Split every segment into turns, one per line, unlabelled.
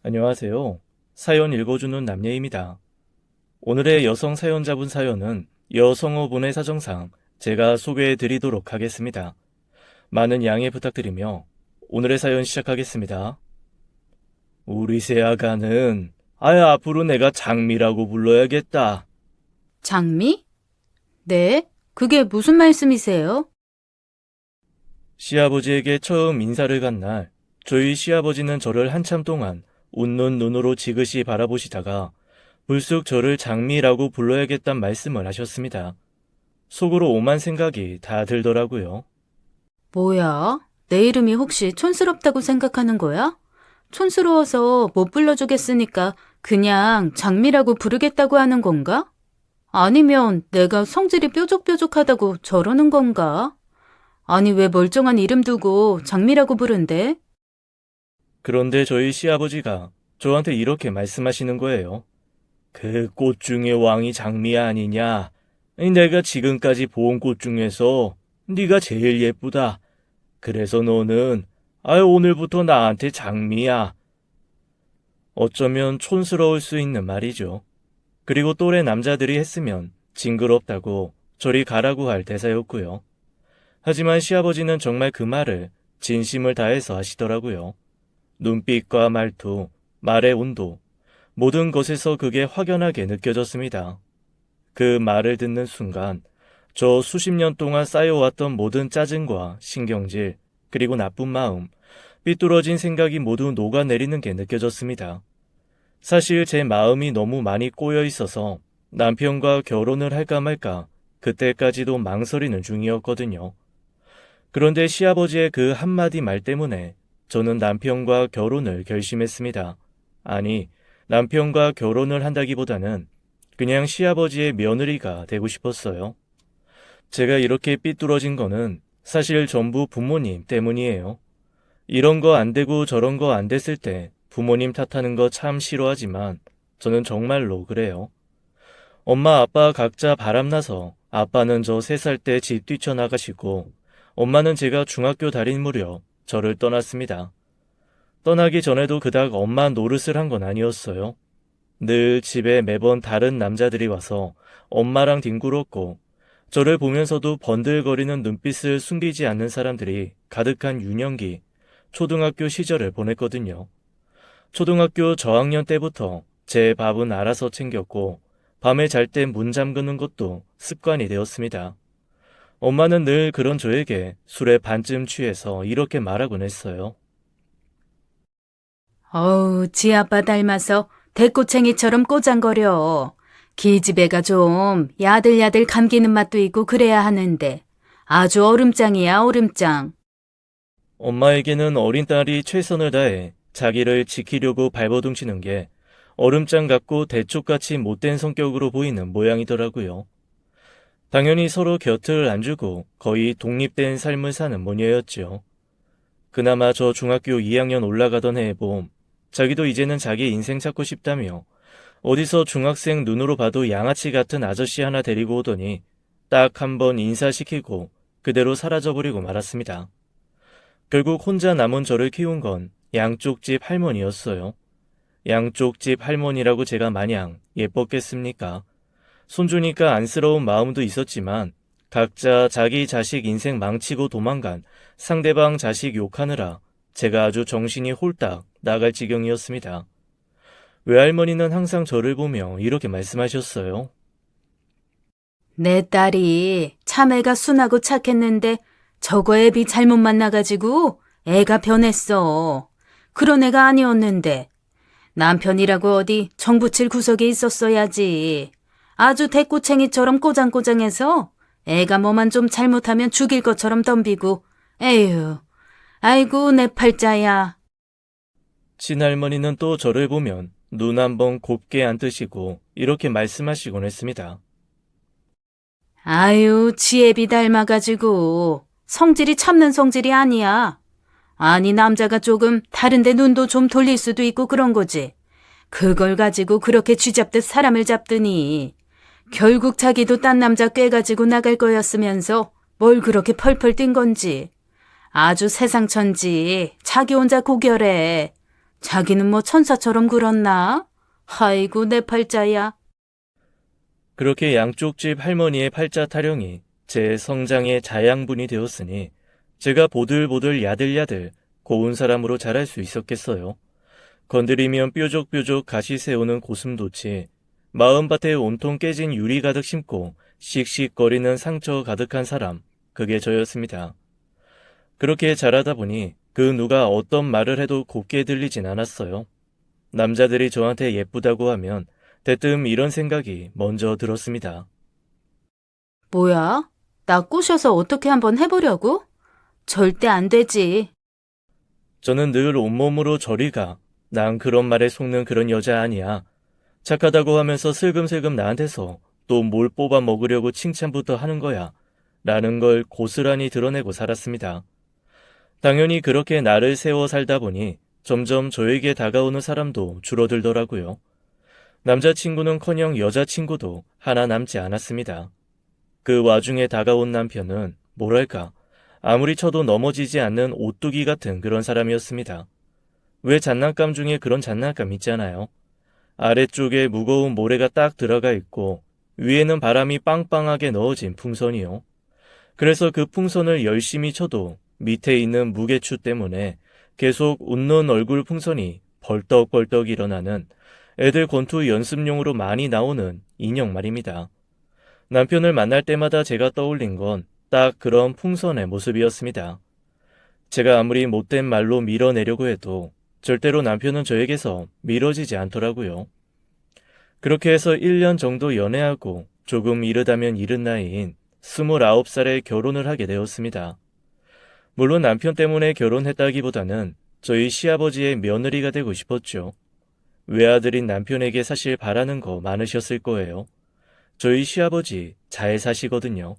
안녕하세요. 사연 읽어주는 남예입니다. 오늘의 여성 사연자분 사연은 여성어분의 사정상 제가 소개해 드리도록 하겠습니다. 많은 양해 부탁드리며 오늘의 사연 시작하겠습니다. 우리 새아가는 앞으로 내가 장미라고 불러야겠다.
장미? 네? 그게 무슨 말씀이세요?
시아버지에게 처음 인사를 간 날, 저희 시아버지는 저를 한참 동안 웃는 눈으로 지그시 바라보시다가 불쑥 저를 장미라고 불러야겠단 말씀을 하셨습니다. 속으로 오만 생각이 다 들더라고요.
뭐야? 내 이름이 혹시 촌스럽다고 생각하는 거야? 촌스러워서 못 불러주겠으니까 그냥 장미라고 부르겠다고 하는 건가? 아니면 내가 성질이 뾰족뾰족하다고 저러는 건가? 아니 왜 멀쩡한 이름 두고 장미라고 부른대?
그런데 저희 시아버지가 저한테 이렇게 말씀하시는 거예요. 그 꽃 중에 왕이 장미야 아니냐? 내가 지금까지 본 꽃 중에서 네가 제일 예쁘다. 그래서 너는 오늘부터 나한테 장미야. 어쩌면 촌스러울 수 있는 말이죠. 그리고 또래 남자들이 했으면 징그럽다고 저리 가라고 할 대사였고요. 하지만 시아버지는 정말 그 말을 진심을 다해서 하시더라고요. 눈빛과 말투, 말의 온도, 모든 것에서 그게 확연하게 느껴졌습니다. 그 말을 듣는 순간 저 수십 년 동안 쌓여왔던 모든 짜증과 신경질, 그리고 나쁜 마음, 삐뚤어진 생각이 모두 녹아내리는 게 느껴졌습니다. 사실 제 마음이 너무 많이 꼬여 있어서 남편과 결혼을 할까 말까 그때까지도 망설이는 중이었거든요. 그런데 시아버지의 그 한마디 말 때문에 저는 남편과 결혼을 결심했습니다. 아니, 남편과 결혼을 한다기보다는 그냥 시아버지의 며느리가 되고 싶었어요. 제가 이렇게 삐뚤어진 거는 사실 전부 부모님 때문이에요. 이런 거 안 되고 저런 거 안 됐을 때 부모님 탓하는 거 참 싫어하지만 저는 정말로 그래요. 엄마 아빠 각자 바람나서 아빠는 저 3살 때 집 뛰쳐나가시고 엄마는 제가 중학교 다닐 무렵 저를 떠났습니다. 떠나기 전에도 그닥 엄마 노릇을 한 건 아니었어요. 늘 집에 매번 다른 남자들이 와서 엄마랑 뒹굴었고 저를 보면서도 번들거리는 눈빛을 숨기지 않는 사람들이 가득한 유년기, 초등학교 시절을 보냈거든요. 초등학교 저학년 때부터 제 밥은 알아서 챙겼고 밤에 잘 때 문 잠그는 것도 습관이 되었습니다. 엄마는 늘 그런 저에게 술에 반쯤 취해서 이렇게 말하곤 했어요.
어우, 지 아빠 닮아서 대꼬챙이처럼 꼬장거려. 기집애가 좀 야들야들 감기는 맛도 있고 그래야 하는데 아주 얼음장이야, 얼음장.
엄마에게는 어린 딸이 최선을 다해 자기를 지키려고 발버둥치는 게 얼음장 같고 대쪽같이 못된 성격으로 보이는 모양이더라고요. 당연히 서로 곁을 안 주고 거의 독립된 삶을 사는 모녀였죠. 그나마 저 중학교 2학년 올라가던 해의 봄, 자기도 이제는 자기 인생 찾고 싶다며 어디서 중학생 눈으로 봐도 양아치 같은 아저씨 하나 데리고 오더니 딱 한 번 인사시키고 그대로 사라져버리고 말았습니다. 결국 혼자 남은 저를 키운 건 양쪽 집 할머니였어요. 양쪽 집 할머니라고 제가 마냥 예뻤겠습니까? 손주니까 안쓰러운 마음도 있었지만 각자 자기 자식 인생 망치고 도망간 상대방 자식 욕하느라 제가 아주 정신이 홀딱 나갈 지경이었습니다. 외할머니는 항상 저를 보며 이렇게 말씀하셨어요.
내 딸이 참 애가 순하고 착했는데 저거 애비 잘못 만나가지고 애가 변했어. 그런 애가 아니었는데 남편이라고 어디 정붙일 구석에 있었어야지. 아주 대꼬챙이처럼 꼬장꼬장해서 애가 뭐만 좀 잘못하면 죽일 것처럼 덤비고 에휴, 아이고 내 팔자야.
친할머니는 또 저를 보면 눈 한번 곱게 안 뜨시고 이렇게 말씀하시곤 했습니다.
아유, 지애비 닮아가지고 성질이 참는 성질이 아니야. 아니 남자가 조금 다른데 눈도 좀 돌릴 수도 있고 그런 거지. 그걸 가지고 그렇게 쥐잡듯 사람을 잡더니 결국 자기도 딴 남자 꿰가지고 나갈 거였으면서 뭘 그렇게 펄펄 뛴 건지. 아주 세상천지 자기 혼자 고결해. 자기는 뭐 천사처럼 굴었나? 아이고, 내 팔자야.
그렇게 양쪽 집 할머니의 팔자 타령이 제 성장의 자양분이 되었으니 제가 보들보들 야들야들 고운 사람으로 자랄 수 있었겠어요. 건드리면 뾰족뾰족 가시 세우는 고슴도치, 마음밭에 온통 깨진 유리 가득 심고 씩씩거리는 상처 가득한 사람, 그게 저였습니다. 그렇게 자라다 보니 그 누가 어떤 말을 해도 곱게 들리진 않았어요. 남자들이 저한테 예쁘다고 하면 대뜸 이런 생각이 먼저 들었습니다.
뭐야? 나 꼬셔서 어떻게 한번 해보려고? 절대 안 되지.
저는 늘 온몸으로 저리 가. 난 그런 말에 속는 그런 여자 아니야. 착하다고 하면서 슬금슬금 나한테서 또 뭘 뽑아 먹으려고 칭찬부터 하는 거야. 라는 걸 고스란히 드러내고 살았습니다. 당연히 그렇게 나를 세워 살다 보니 점점 저에게 다가오는 사람도 줄어들더라고요. 남자친구는커녕 여자친구도 하나 남지 않았습니다. 그 와중에 다가온 남편은 뭐랄까 아무리 쳐도 넘어지지 않는 오뚜기 같은 그런 사람이었습니다. 왜 장난감 중에 그런 장난감 있잖아요. 아래쪽에 무거운 모래가 딱 들어가 있고 위에는 바람이 빵빵하게 넣어진 풍선이요. 그래서 그 풍선을 열심히 쳐도 밑에 있는 무게추 때문에 계속 웃는 얼굴 풍선이 벌떡벌떡 일어나는 애들 권투 연습용으로 많이 나오는 인형 말입니다. 남편을 만날 때마다 제가 떠올린 건 딱 그런 풍선의 모습이었습니다. 제가 아무리 못된 말로 밀어내려고 해도 절대로 남편은 저에게서 미뤄지지 않더라고요. 그렇게 해서 1년 정도 연애하고 조금 이르다면 이른 나이인 29살에 결혼을 하게 되었습니다. 물론 남편 때문에 결혼했다기보다는 저희 시아버지의 며느리가 되고 싶었죠. 외아들인 남편에게 사실 바라는 거 많으셨을 거예요. 저희 시아버지 잘 사시거든요.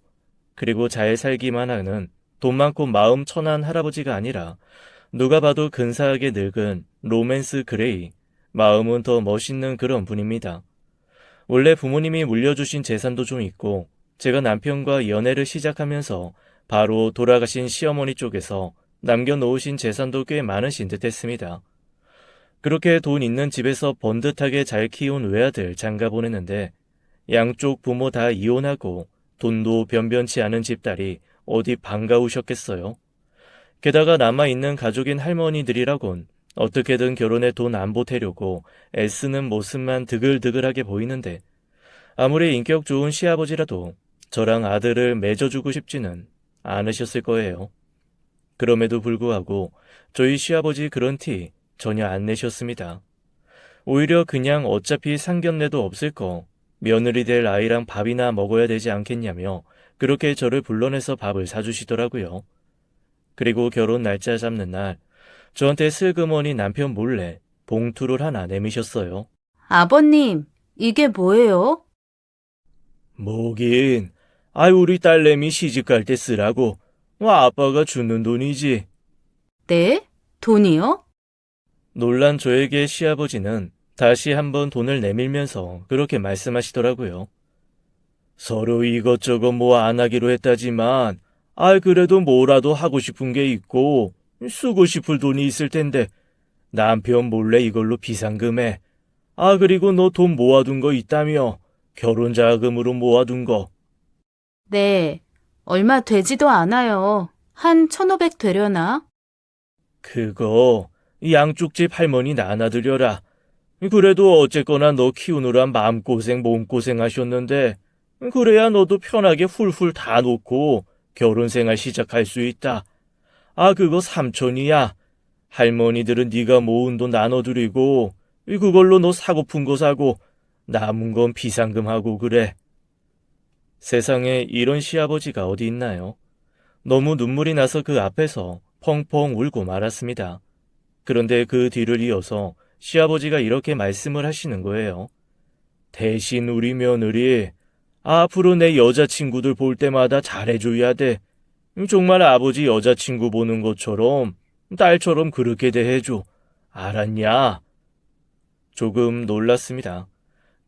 그리고 잘 살기만 하는 돈 많고 마음 천한 할아버지가 아니라 누가 봐도 근사하게 늙은 로맨스 그레이, 마음은 더 멋있는 그런 분입니다. 원래 부모님이 물려주신 재산도 좀 있고 제가 남편과 연애를 시작하면서 바로 돌아가신 시어머니 쪽에서 남겨놓으신 재산도 꽤 많으신 듯 했습니다. 그렇게 돈 있는 집에서 번듯하게 잘 키운 외아들 장가 보내는데 양쪽 부모 다 이혼하고 돈도 변변치 않은 집딸이 어디 반가우셨겠어요. 게다가 남아있는 가족인 할머니들이라곤 어떻게든 결혼에 돈 안 보태려고 애쓰는 모습만 드글드글하게 보이는데 아무리 인격 좋은 시아버지라도 저랑 아들을 맺어주고 싶지는 않으셨을 거예요. 그럼에도 불구하고 저희 시아버지 그런 티 전혀 안 내셨습니다. 오히려 그냥 어차피 상견례도 없을 거 며느리 될 아이랑 밥이나 먹어야 되지 않겠냐며 그렇게 저를 불러내서 밥을 사주시더라고요. 그리고 결혼 날짜 잡는 날 저한테 슬그머니 남편 몰래 봉투를 하나 내미셨어요.
아버님, 이게 뭐예요?
뭐긴, 우리 딸내미 시집갈 때 쓰라고. 아빠가 주는 돈이지.
네? 돈이요?
놀란 저에게 시아버지는 다시 한번 돈을 내밀면서 그렇게 말씀하시더라고요. 서로 이것저것 뭐 안 하기로 했다지만 그래도 뭐라도 하고 싶은 게 있고 쓰고 싶을 돈이 있을 텐데 남편 몰래 이걸로 비상금해. 그리고 너 돈 모아둔 거 있다며. 결혼 자금으로 모아둔 거.
네, 얼마 되지도 않아요. 한 1,500 되려나?
그거 양쪽 집 할머니 나눠드려라. 그래도 어쨌거나 너 키우느라 마음고생 몸고생 하셨는데 그래야 너도 편하게 훌훌 다 놓고 결혼생활 시작할 수 있다. 그거 3천이야. 할머니들은 네가 모은 돈 나눠드리고 그걸로 너 사고픈 거 사고 남은 건 비상금하고 그래. 세상에 이런 시아버지가 어디 있나요? 너무 눈물이 나서 그 앞에서 펑펑 울고 말았습니다. 그런데 그 뒤를 이어서 시아버지가 이렇게 말씀을 하시는 거예요. 대신 우리 며느리, 앞으로 내 여자친구들 볼 때마다 잘해줘야 돼. 정말 아버지 여자친구 보는 것처럼 딸처럼 그렇게 대해줘. 알았냐? 조금 놀랐습니다.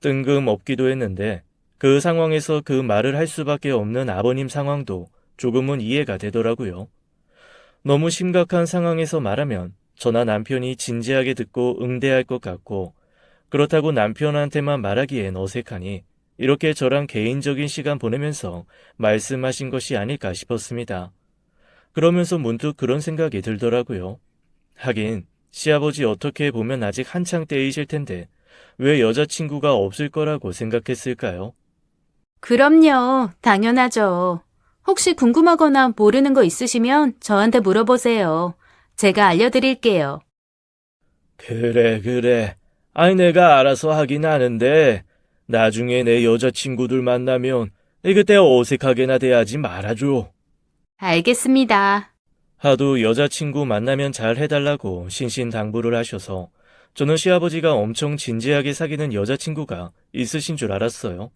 뜬금없기도 했는데 그 상황에서 그 말을 할 수밖에 없는 아버님 상황도 조금은 이해가 되더라고요. 너무 심각한 상황에서 말하면 저나 남편이 진지하게 듣고 응대할 것 같고, 그렇다고 남편한테만 말하기엔 어색하니 이렇게 저랑 개인적인 시간 보내면서 말씀하신 것이 아닐까 싶었습니다. 그러면서 문득 그런 생각이 들더라고요. 하긴 시아버지 어떻게 보면 아직 한창 때이실 텐데 왜 여자친구가 없을 거라고 생각했을까요?
그럼요. 당연하죠. 혹시 궁금하거나 모르는 거 있으시면 저한테 물어보세요. 제가 알려드릴게요.
그래. 아니 내가 알아서 하긴 하는데 나중에 내 여자친구들 만나면 그때 어색하게나 대하지 말아줘.
알겠습니다.
하도 여자친구 만나면 잘 해달라고 신신당부를 하셔서 저는 시아버지가 엄청 진지하게 사귀는 여자친구가 있으신 줄 알았어요.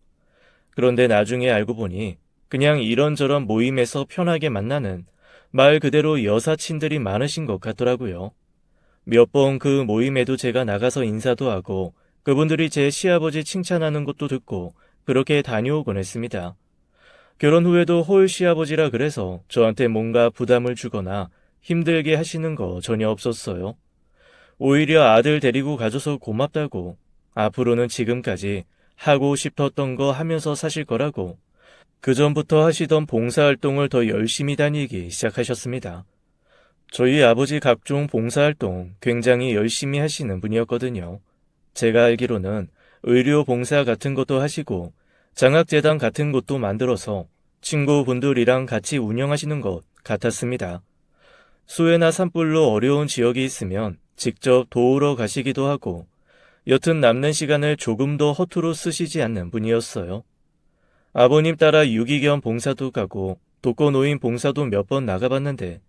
그런데 나중에 알고 보니 그냥 이런저런 모임에서 편하게 만나는 말 그대로 여사친들이 많으신 것 같더라고요. 몇 번 그 모임에도 제가 나가서 인사도 하고 그분들이 제 시아버지 칭찬하는 것도 듣고 그렇게 다녀오곤 했습니다. 결혼 후에도 홀 시아버지라 그래서 저한테 뭔가 부담을 주거나 힘들게 하시는 거 전혀 없었어요. 오히려 아들 데리고 가줘서 고맙다고 앞으로는 지금까지 하고 싶었던 거 하면서 사실 거라고 그전부터 하시던 봉사활동을 더 열심히 다니기 시작하셨습니다. 저희 아버지 각종 봉사활동 굉장히 열심히 하시는 분이었거든요. 제가 알기로는 의료 봉사 같은 것도 하시고 장학재단 같은 것도 만들어서 친구분들이랑 같이 운영하시는 것 같았습니다. 수해나 산불로 어려운 지역이 있으면 직접 도우러 가시기도 하고 여튼 남는 시간을 조금 더 허투루 쓰시지 않는 분이었어요. 아버님 따라 유기견 봉사도 가고 독거노인 봉사도 몇 번 나가봤는데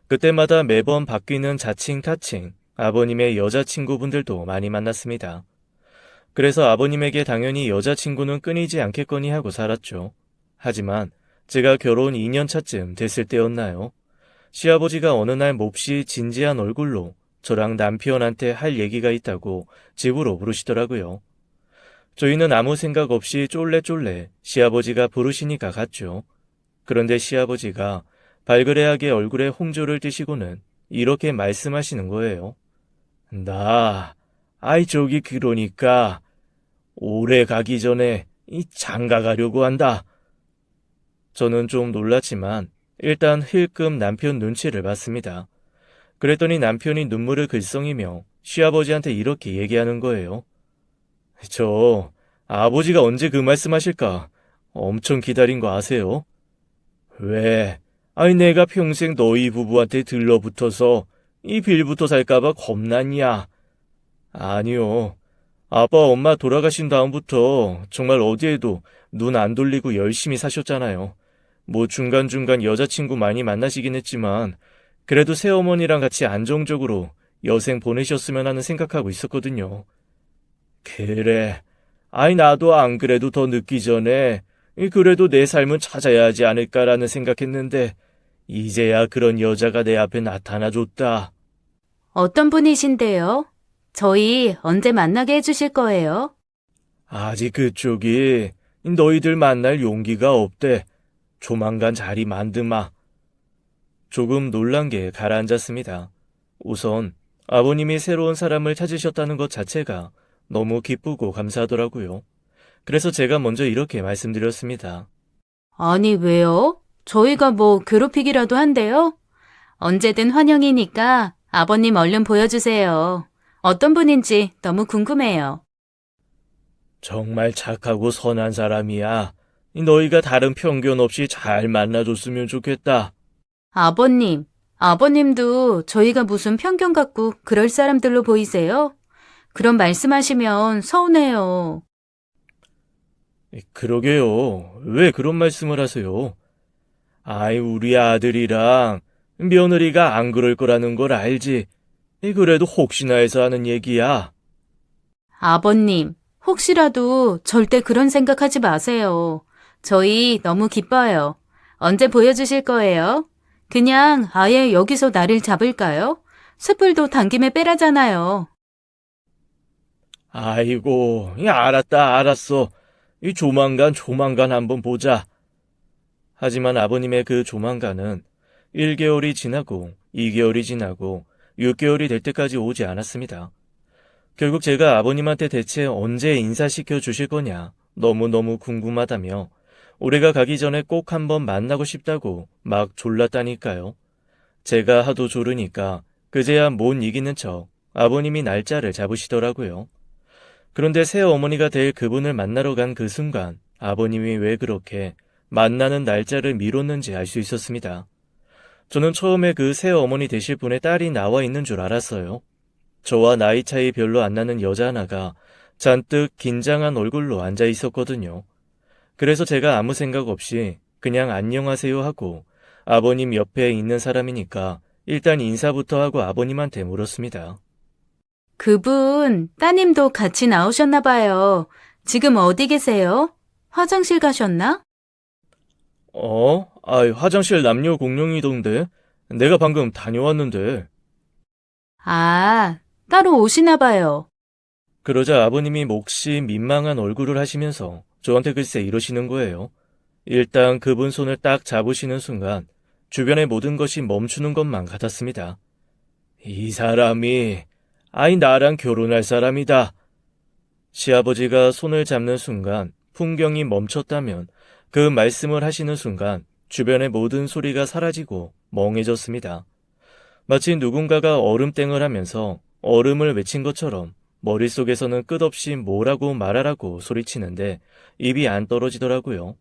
그때마다 매번 바뀌는 자칭 타칭 아버님의 여자친구분들도 많이 만났습니다. 그래서 아버님에게 당연히 여자친구는 끊이지 않겠거니 하고 살았죠. 하지만 제가 결혼 2년 차쯤 됐을 때였나요? 시아버지가 어느 날 몹시 진지한 얼굴로 저랑 남편한테 할 얘기가 있다고 집으로 부르시더라고요. 저희는 아무 생각 없이 쫄래쫄래 시아버지가 부르시니까 갔죠. 그런데 시아버지가 발그레하게 얼굴에 홍조를 띠시고는 이렇게 말씀하시는 거예요. 저기 그러니까 올해 가기 전에 장가 가려고 한다. 저는 좀 놀랐지만 일단 힐끔 남편 눈치를 봤습니다. 그랬더니 남편이 눈물을 글썽이며 시아버지한테 이렇게 얘기하는 거예요. 아버지가 언제 그 말씀하실까? 엄청 기다린 거 아세요? 왜? 아니 내가 평생 너희 부부한테 들러붙어서 이 빌부터 살까봐 겁났냐? 아니요. 아빠 엄마 돌아가신 다음부터 정말 어디에도 눈 안 돌리고 열심히 사셨잖아요. 뭐 중간중간 여자친구 많이 만나시긴 했지만 그래도 새어머니랑 같이 안정적으로 여생 보내셨으면 하는 생각하고 있었거든요. 그래. 아니 나도 안 그래도 더 늦기 전에 그래도 내 삶은 찾아야 하지 않을까라는 생각했는데 이제야 그런 여자가 내 앞에 나타나줬다.
어떤 분이신데요? 저희 언제 만나게 해주실 거예요?
아직 그쪽이 너희들 만날 용기가 없대. 조만간 자리 만드마. 조금 놀란 게 가라앉았습니다. 우선 아버님이 새로운 사람을 찾으셨다는 것 자체가 너무 기쁘고 감사하더라고요. 그래서 제가 먼저 이렇게 말씀드렸습니다.
아니, 왜요? 저희가 뭐 괴롭히기라도 한대요? 언제든 환영이니까 아버님 얼른 보여주세요. 어떤 분인지 너무 궁금해요.
정말 착하고 선한 사람이야. 너희가 다른 편견 없이 잘 만나줬으면 좋겠다.
아버님도 저희가 무슨 편견 갖고 그럴 사람들로 보이세요? 그런 말씀하시면 서운해요.
그러게요. 왜 그런 말씀을 하세요? 아이, 우리 아들이랑 며느리가 안 그럴 거라는 걸 알지. 그래도 혹시나 해서 하는 얘기야.
아버님, 혹시라도 절대 그런 생각하지 마세요. 저희 너무 기뻐요. 언제 보여주실 거예요? 그냥 아예 여기서 날을 잡을까요? 숯불도 당김에 빼라잖아요.
아이고, 알았어. 조만간 한번 보자. 하지만 아버님의 그 조만간은 1개월이 지나고 2개월이 지나고 6개월이 될 때까지 오지 않았습니다. 결국 제가 아버님한테 대체 언제 인사시켜 주실 거냐 너무너무 궁금하다며 올해가 가기 전에 꼭 한번 만나고 싶다고 막 졸랐다니까요. 제가 하도 조르니까 그제야 못 이기는 척 아버님이 날짜를 잡으시더라고요. 그런데 새어머니가 될 그분을 만나러 간 그 순간 아버님이 왜 그렇게 만나는 날짜를 미뤘는지 알 수 있었습니다. 저는 처음에 그 새어머니 되실 분의 딸이 나와 있는 줄 알았어요. 저와 나이 차이 별로 안 나는 여자 하나가 잔뜩 긴장한 얼굴로 앉아 있었거든요. 그래서 제가 아무 생각 없이 그냥 안녕하세요 하고 아버님 옆에 있는 사람이니까 일단 인사부터 하고 아버님한테 물었습니다.
그분, 따님도 같이 나오셨나 봐요. 지금 어디 계세요? 화장실 가셨나?
화장실 남녀 공용이던데. 내가 방금 다녀왔는데.
아, 따로 오시나 봐요.
그러자 아버님이 몹시 민망한 얼굴을 하시면서 저한테 글쎄 이러시는 거예요. 일단 그분 손을 딱 잡으시는 순간 주변의 모든 것이 멈추는 것만 같았습니다. 이 사람이 나랑 결혼할 사람이다. 시아버지가 손을 잡는 순간 풍경이 멈췄다면 그 말씀을 하시는 순간 주변의 모든 소리가 사라지고 멍해졌습니다. 마치 누군가가 얼음땡을 하면서 얼음을 외친 것처럼 머릿속에서는 끝없이 뭐라고 말하라고 소리치는데 입이 안 떨어지더라고요.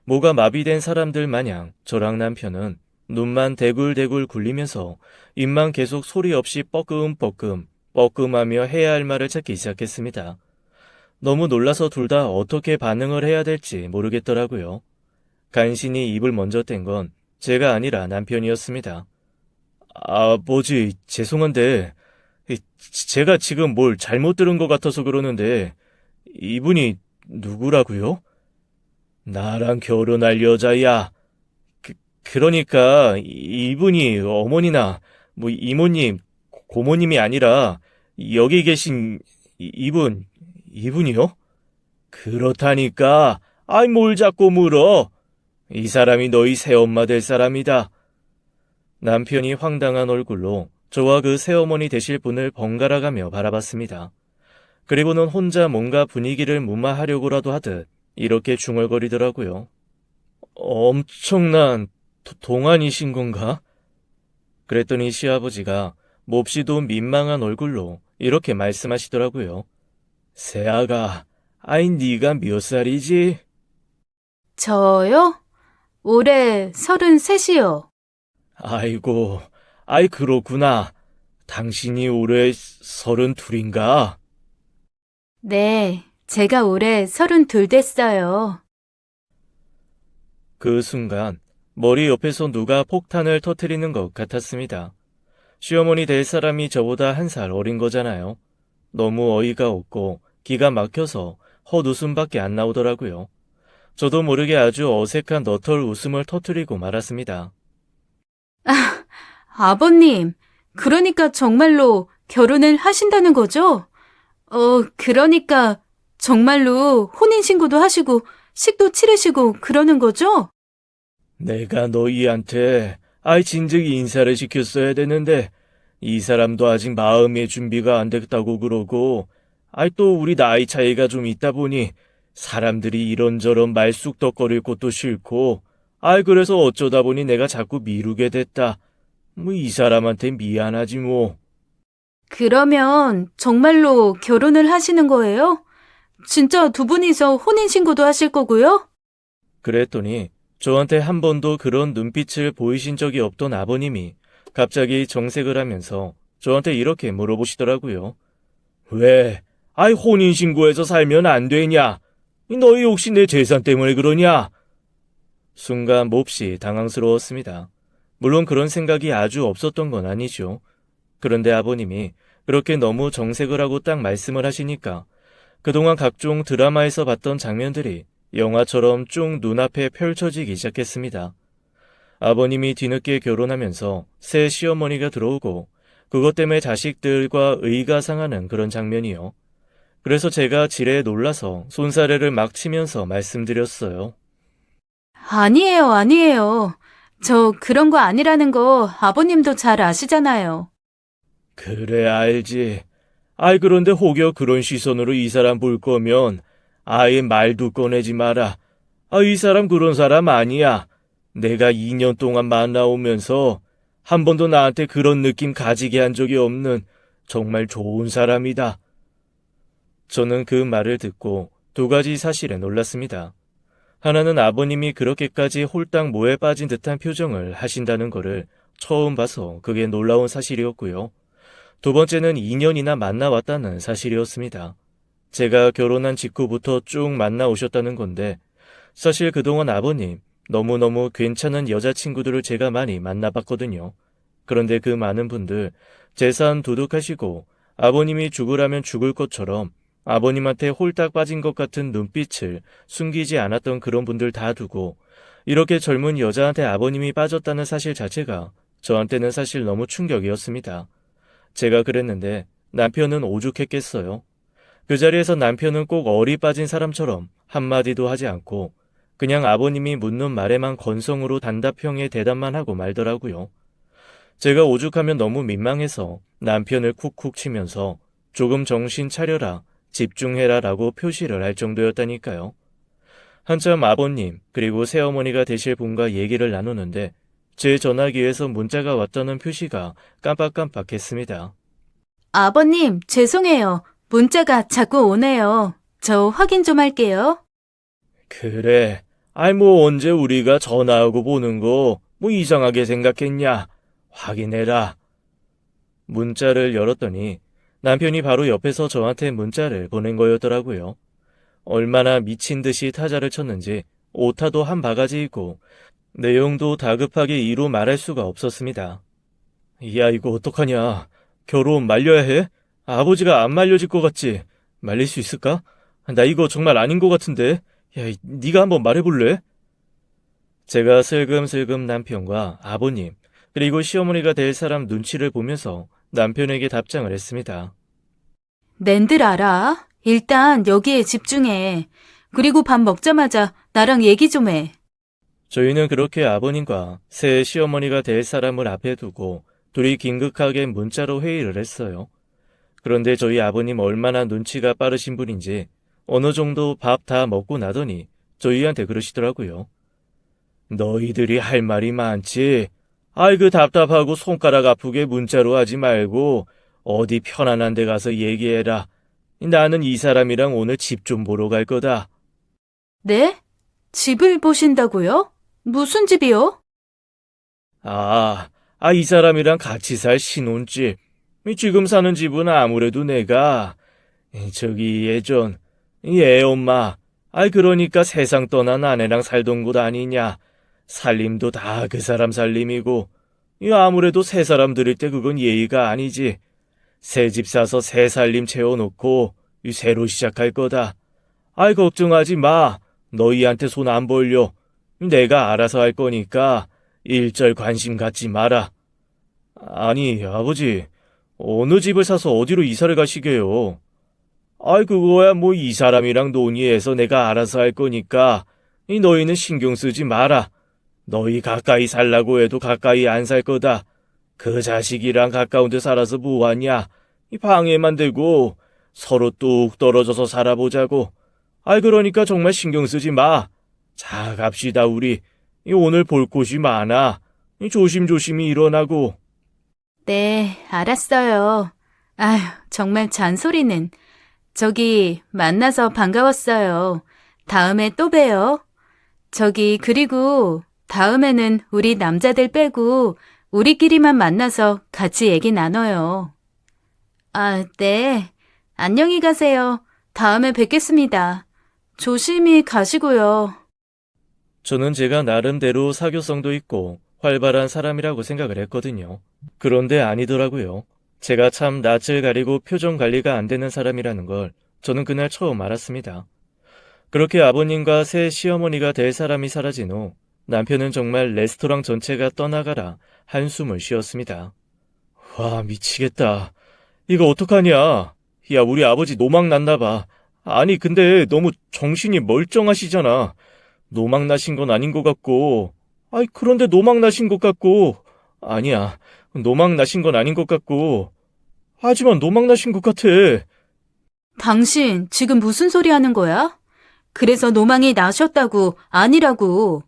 뭐가 마비된 사람들 마냥 저랑 남편은 눈만 대굴대굴 굴리면서 입만 계속 소리 없이 뻐끔하며 해야 할 말을 찾기 시작했습니다. 너무 놀라서 둘 다 어떻게 반응을 해야 될지 모르겠더라고요. 간신히 입을 먼저 뗀 건 제가 아니라 남편이었습니다. 아버지, 죄송한데 제가 지금 뭘 잘못 들은 것 같아서 그러는데 이분이 누구라고요? 나랑 결혼할 여자야. 그러니까 이분이 어머니나 이모님, 고모님이 아니라 여기 계신 이분이요? 그렇다니까. 뭘 자꾸 물어. 이 사람이 너희 새엄마 될 사람이다. 남편이 황당한 얼굴로 저와 그 새어머니 되실 분을 번갈아가며 바라봤습니다. 그리고는 혼자 뭔가 분위기를 무마하려고라도 하듯 이렇게 중얼거리더라고요. 엄청난 동안이신 건가? 그랬더니 시아버지가 몹시도 민망한 얼굴로 이렇게 말씀하시더라고요. 새아가, 네가 몇 살이지?
저요? 올해 33이요.
아이고, 그렇구나. 당신이 올해 32인가?
네, 제가 올해 32 됐어요.
그 순간 머리 옆에서 누가 폭탄을 터뜨리는 것 같았습니다. 시어머니 될 사람이 저보다 1살 어린 거잖아요. 너무 어이가 없고 기가 막혀서 헛웃음밖에 안 나오더라고요. 저도 모르게 아주 어색한 너털 웃음을 터뜨리고 말았습니다.
아버님, 그러니까 정말로 결혼을 하신다는 거죠? 그러니까 정말로 혼인신고도 하시고 식도 치르시고 그러는 거죠?
내가 너희한테 진즉 인사를 시켰어야 되는데 이 사람도 아직 마음의 준비가 안 됐다고 그러고 또 우리 나이 차이가 좀 있다 보니 사람들이 이런저런 말쑥덕거릴 것도 싫고 그래서 어쩌다 보니 내가 자꾸 미루게 됐다. 이 사람한테 미안하지 뭐.
그러면 정말로 결혼을 하시는 거예요? 진짜 두 분이서 혼인신고도 하실 거고요?
그랬더니 저한테 한 번도 그런 눈빛을 보이신 적이 없던 아버님이 갑자기 정색을 하면서 저한테 이렇게 물어보시더라고요. 왜? 혼인신고해서 살면 안 되냐? 너희 혹시 내 재산 때문에 그러냐? 순간 몹시 당황스러웠습니다. 물론 그런 생각이 아주 없었던 건 아니죠. 그런데 아버님이 그렇게 너무 정색을 하고 딱 말씀을 하시니까 그동안 각종 드라마에서 봤던 장면들이 영화처럼 쭉 눈앞에 펼쳐지기 시작했습니다. 아버님이 뒤늦게 결혼하면서 새 시어머니가 들어오고 그것 때문에 자식들과 의가 상하는 그런 장면이요. 그래서 제가 지레 놀라서 손사래를 막 치면서 말씀드렸어요.
아니에요. 저 그런 거 아니라는 거 아버님도 잘 아시잖아요.
그래, 알지. 아이, 그런데 혹여 그런 시선으로 이 사람 볼 거면 아예 말도 꺼내지 마라. 아, 이 사람 그런 사람 아니야. 내가 2년 동안 만나오면서 한 번도 나한테 그런 느낌 가지게 한 적이 없는 정말 좋은 사람이다. 저는 그 말을 듣고 두 가지 사실에 놀랐습니다. 하나는 아버님이 그렇게까지 홀딱 모에 빠진 듯한 표정을 하신다는 거를 처음 봐서 그게 놀라운 사실이었고요. 두 번째는 2년이나 만나왔다는 사실이었습니다. 제가 결혼한 직후부터 쭉 만나오셨다는 건데, 사실 그동안 아버님 너무너무 괜찮은 여자친구들을 제가 많이 만나봤거든요. 그런데 그 많은 분들 재산 도둑하시고 아버님이 죽으라면 죽을 것처럼 아버님한테 홀딱 빠진 것 같은 눈빛을 숨기지 않았던 그런 분들 다 두고 이렇게 젊은 여자한테 아버님이 빠졌다는 사실 자체가 저한테는 사실 너무 충격이었습니다. 제가 그랬는데 남편은 오죽했겠어요. 그 자리에서 남편은 꼭 어리 빠진 사람처럼 한마디도 하지 않고 그냥 아버님이 묻는 말에만 건성으로 단답형의 대답만 하고 말더라고요. 제가 오죽하면 너무 민망해서 남편을 쿡쿡 치면서 조금 정신 차려라, 집중해라 라고 표시를 할 정도였다니까요. 한참 아버님 그리고 새어머니가 되실 분과 얘기를 나누는데 제 전화기에서 문자가 왔다는 표시가 깜빡깜빡했습니다.
아버님, 죄송해요. 문자가 자꾸 오네요. 저 확인 좀 할게요.
그래. 아이 뭐 언제 우리가 전화하고 보는 거 뭐 이상하게 생각했냐. 확인해라. 문자를 열었더니 남편이 바로 옆에서 저한테 문자를 보낸 거였더라고요. 얼마나 미친 듯이 타자를 쳤는지 오타도 한 바가지 있고 내용도 다급하게 이루 말할 수가 없었습니다. 야, 이거 어떡하냐. 결혼 말려야 해? 아버지가 안 말려질 것 같지? 말릴 수 있을까? 나 이거 정말 아닌 것 같은데. 야, 네가 한번 말해볼래? 제가 슬금슬금 남편과 아버님 그리고 시어머니가 될 사람 눈치를 보면서 남편에게 답장을 했습니다.
낸들 알아. 일단 여기에 집중해. 그리고 밥 먹자마자 나랑 얘기 좀 해.
저희는 그렇게 아버님과 새 시어머니가 될 사람을 앞에 두고 둘이 긴급하게 문자로 회의를 했어요. 그런데 저희 아버님 얼마나 눈치가 빠르신 분인지 어느 정도 밥 다 먹고 나더니 저희한테 그러시더라고요. 너희들이 할 말이 많지. 아이 그 답답하고 손가락 아프게 문자로 하지 말고 어디 편안한 데 가서 얘기해라. 나는 이 사람이랑 오늘 집 좀 보러 갈 거다.
네? 집을 보신다고요? 무슨 집이요?
이 사람이랑 같이 살 신혼집. 지금 사는 집은 아무래도 내가 저기 예전 애 엄마 그러니까 세상 떠난 아내랑 살던 곳 아니냐. 살림도 다 그 사람 살림이고 아무래도 새 사람 들일 때 그건 예의가 아니지. 새 집 사서 새 살림 채워놓고 새로 시작할 거다. 걱정하지 마. 너희한테 손 안 벌려. 내가 알아서 할 거니까 일절 관심 갖지 마라. 아니 아버지 어느 집을 사서 어디로 이사를 가시게요? 그거야 뭐 이 사람이랑 논의해서 내가 알아서 할 거니까 너희는 신경 쓰지 마라. 너희 가까이 살라고 해도 가까이 안 살 거다. 그 자식이랑 가까운 데 살아서 뭐하냐. 방해만 되고 서로 뚝 떨어져서 살아보자고. 그러니까 정말 신경 쓰지 마. 자 갑시다 우리. 오늘 볼 곳이 많아. 조심조심히 일어나고.
네, 알았어요. 아휴, 정말 잔소리는. 저기, 만나서 반가웠어요. 다음에 또 봬요. 그리고 다음에는 우리 남자들 빼고 우리끼리만 만나서 같이 얘기 나눠요. 네. 안녕히 가세요. 다음에 뵙겠습니다. 조심히 가시고요.
저는 제가 나름대로 사교성도 있고 활발한 사람이라고 생각을 했거든요. 그런데 아니더라고요. 제가 참 낯을 가리고 표정 관리가 안 되는 사람이라는 걸 저는 그날 처음 알았습니다. 그렇게 아버님과 새 시어머니가 될 사람이 사라진 후 남편은 정말 레스토랑 전체가 떠나가라 한숨을 쉬었습니다. 와 미치겠다. 이거 어떡하냐. 야 우리 아버지 노망 났나 봐. 아니 근데 너무 정신이 멀쩡하시잖아. 노망 나신 건 아닌 것 같고 그런데 노망 나신 것 같고 아니야 노망 나신 건 아닌 것 같고 하지만 노망나신 것 같아.
당신 지금 무슨 소리 하는 거야? 그래서 노망이 나셨다고, 아니라고.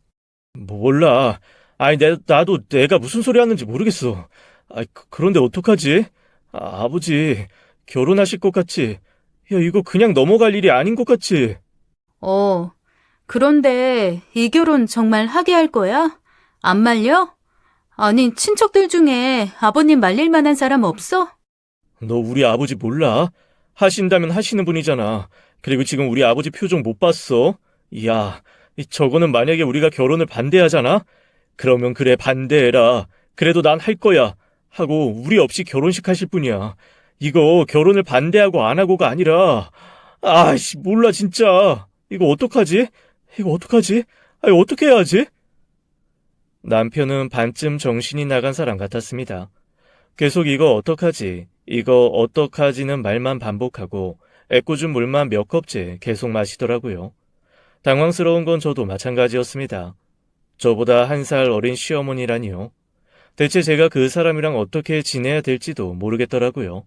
몰라. 아니, 나도 내가 무슨 소리 하는지 모르겠어. 그런데 어떡하지? 아버지, 결혼하실 것 같지? 야, 이거 그냥 넘어갈 일이 아닌 것 같지?
그런데 이 결혼 정말 하게 할 거야? 안 말려? 아니, 친척들 중에 아버님 말릴 만한 사람 없어?
너 우리 아버지 몰라? 하신다면 하시는 분이잖아. 그리고 지금 우리 아버지 표정 못 봤어? 야, 저거는 만약에 우리가 결혼을 반대하잖아? 그러면 그래, 반대해라. 그래도 난 할 거야. 하고 우리 없이 결혼식 하실 분이야. 이거 결혼을 반대하고 안 하고가 아니라, 아이씨, 몰라, 진짜. 이거 어떡하지? 이거 어떡하지? 어떻게 해야 하지? 남편은 반쯤 정신이 나간 사람 같았습니다. 계속 이거 어떡하지? 이거 어떡하지는 말만 반복하고 애꿎은 물만 몇 컵째 계속 마시더라고요. 당황스러운 건 저도 마찬가지였습니다. 저보다 1살 어린 시어머니라니요. 대체 제가 그 사람이랑 어떻게 지내야 될지도 모르겠더라고요.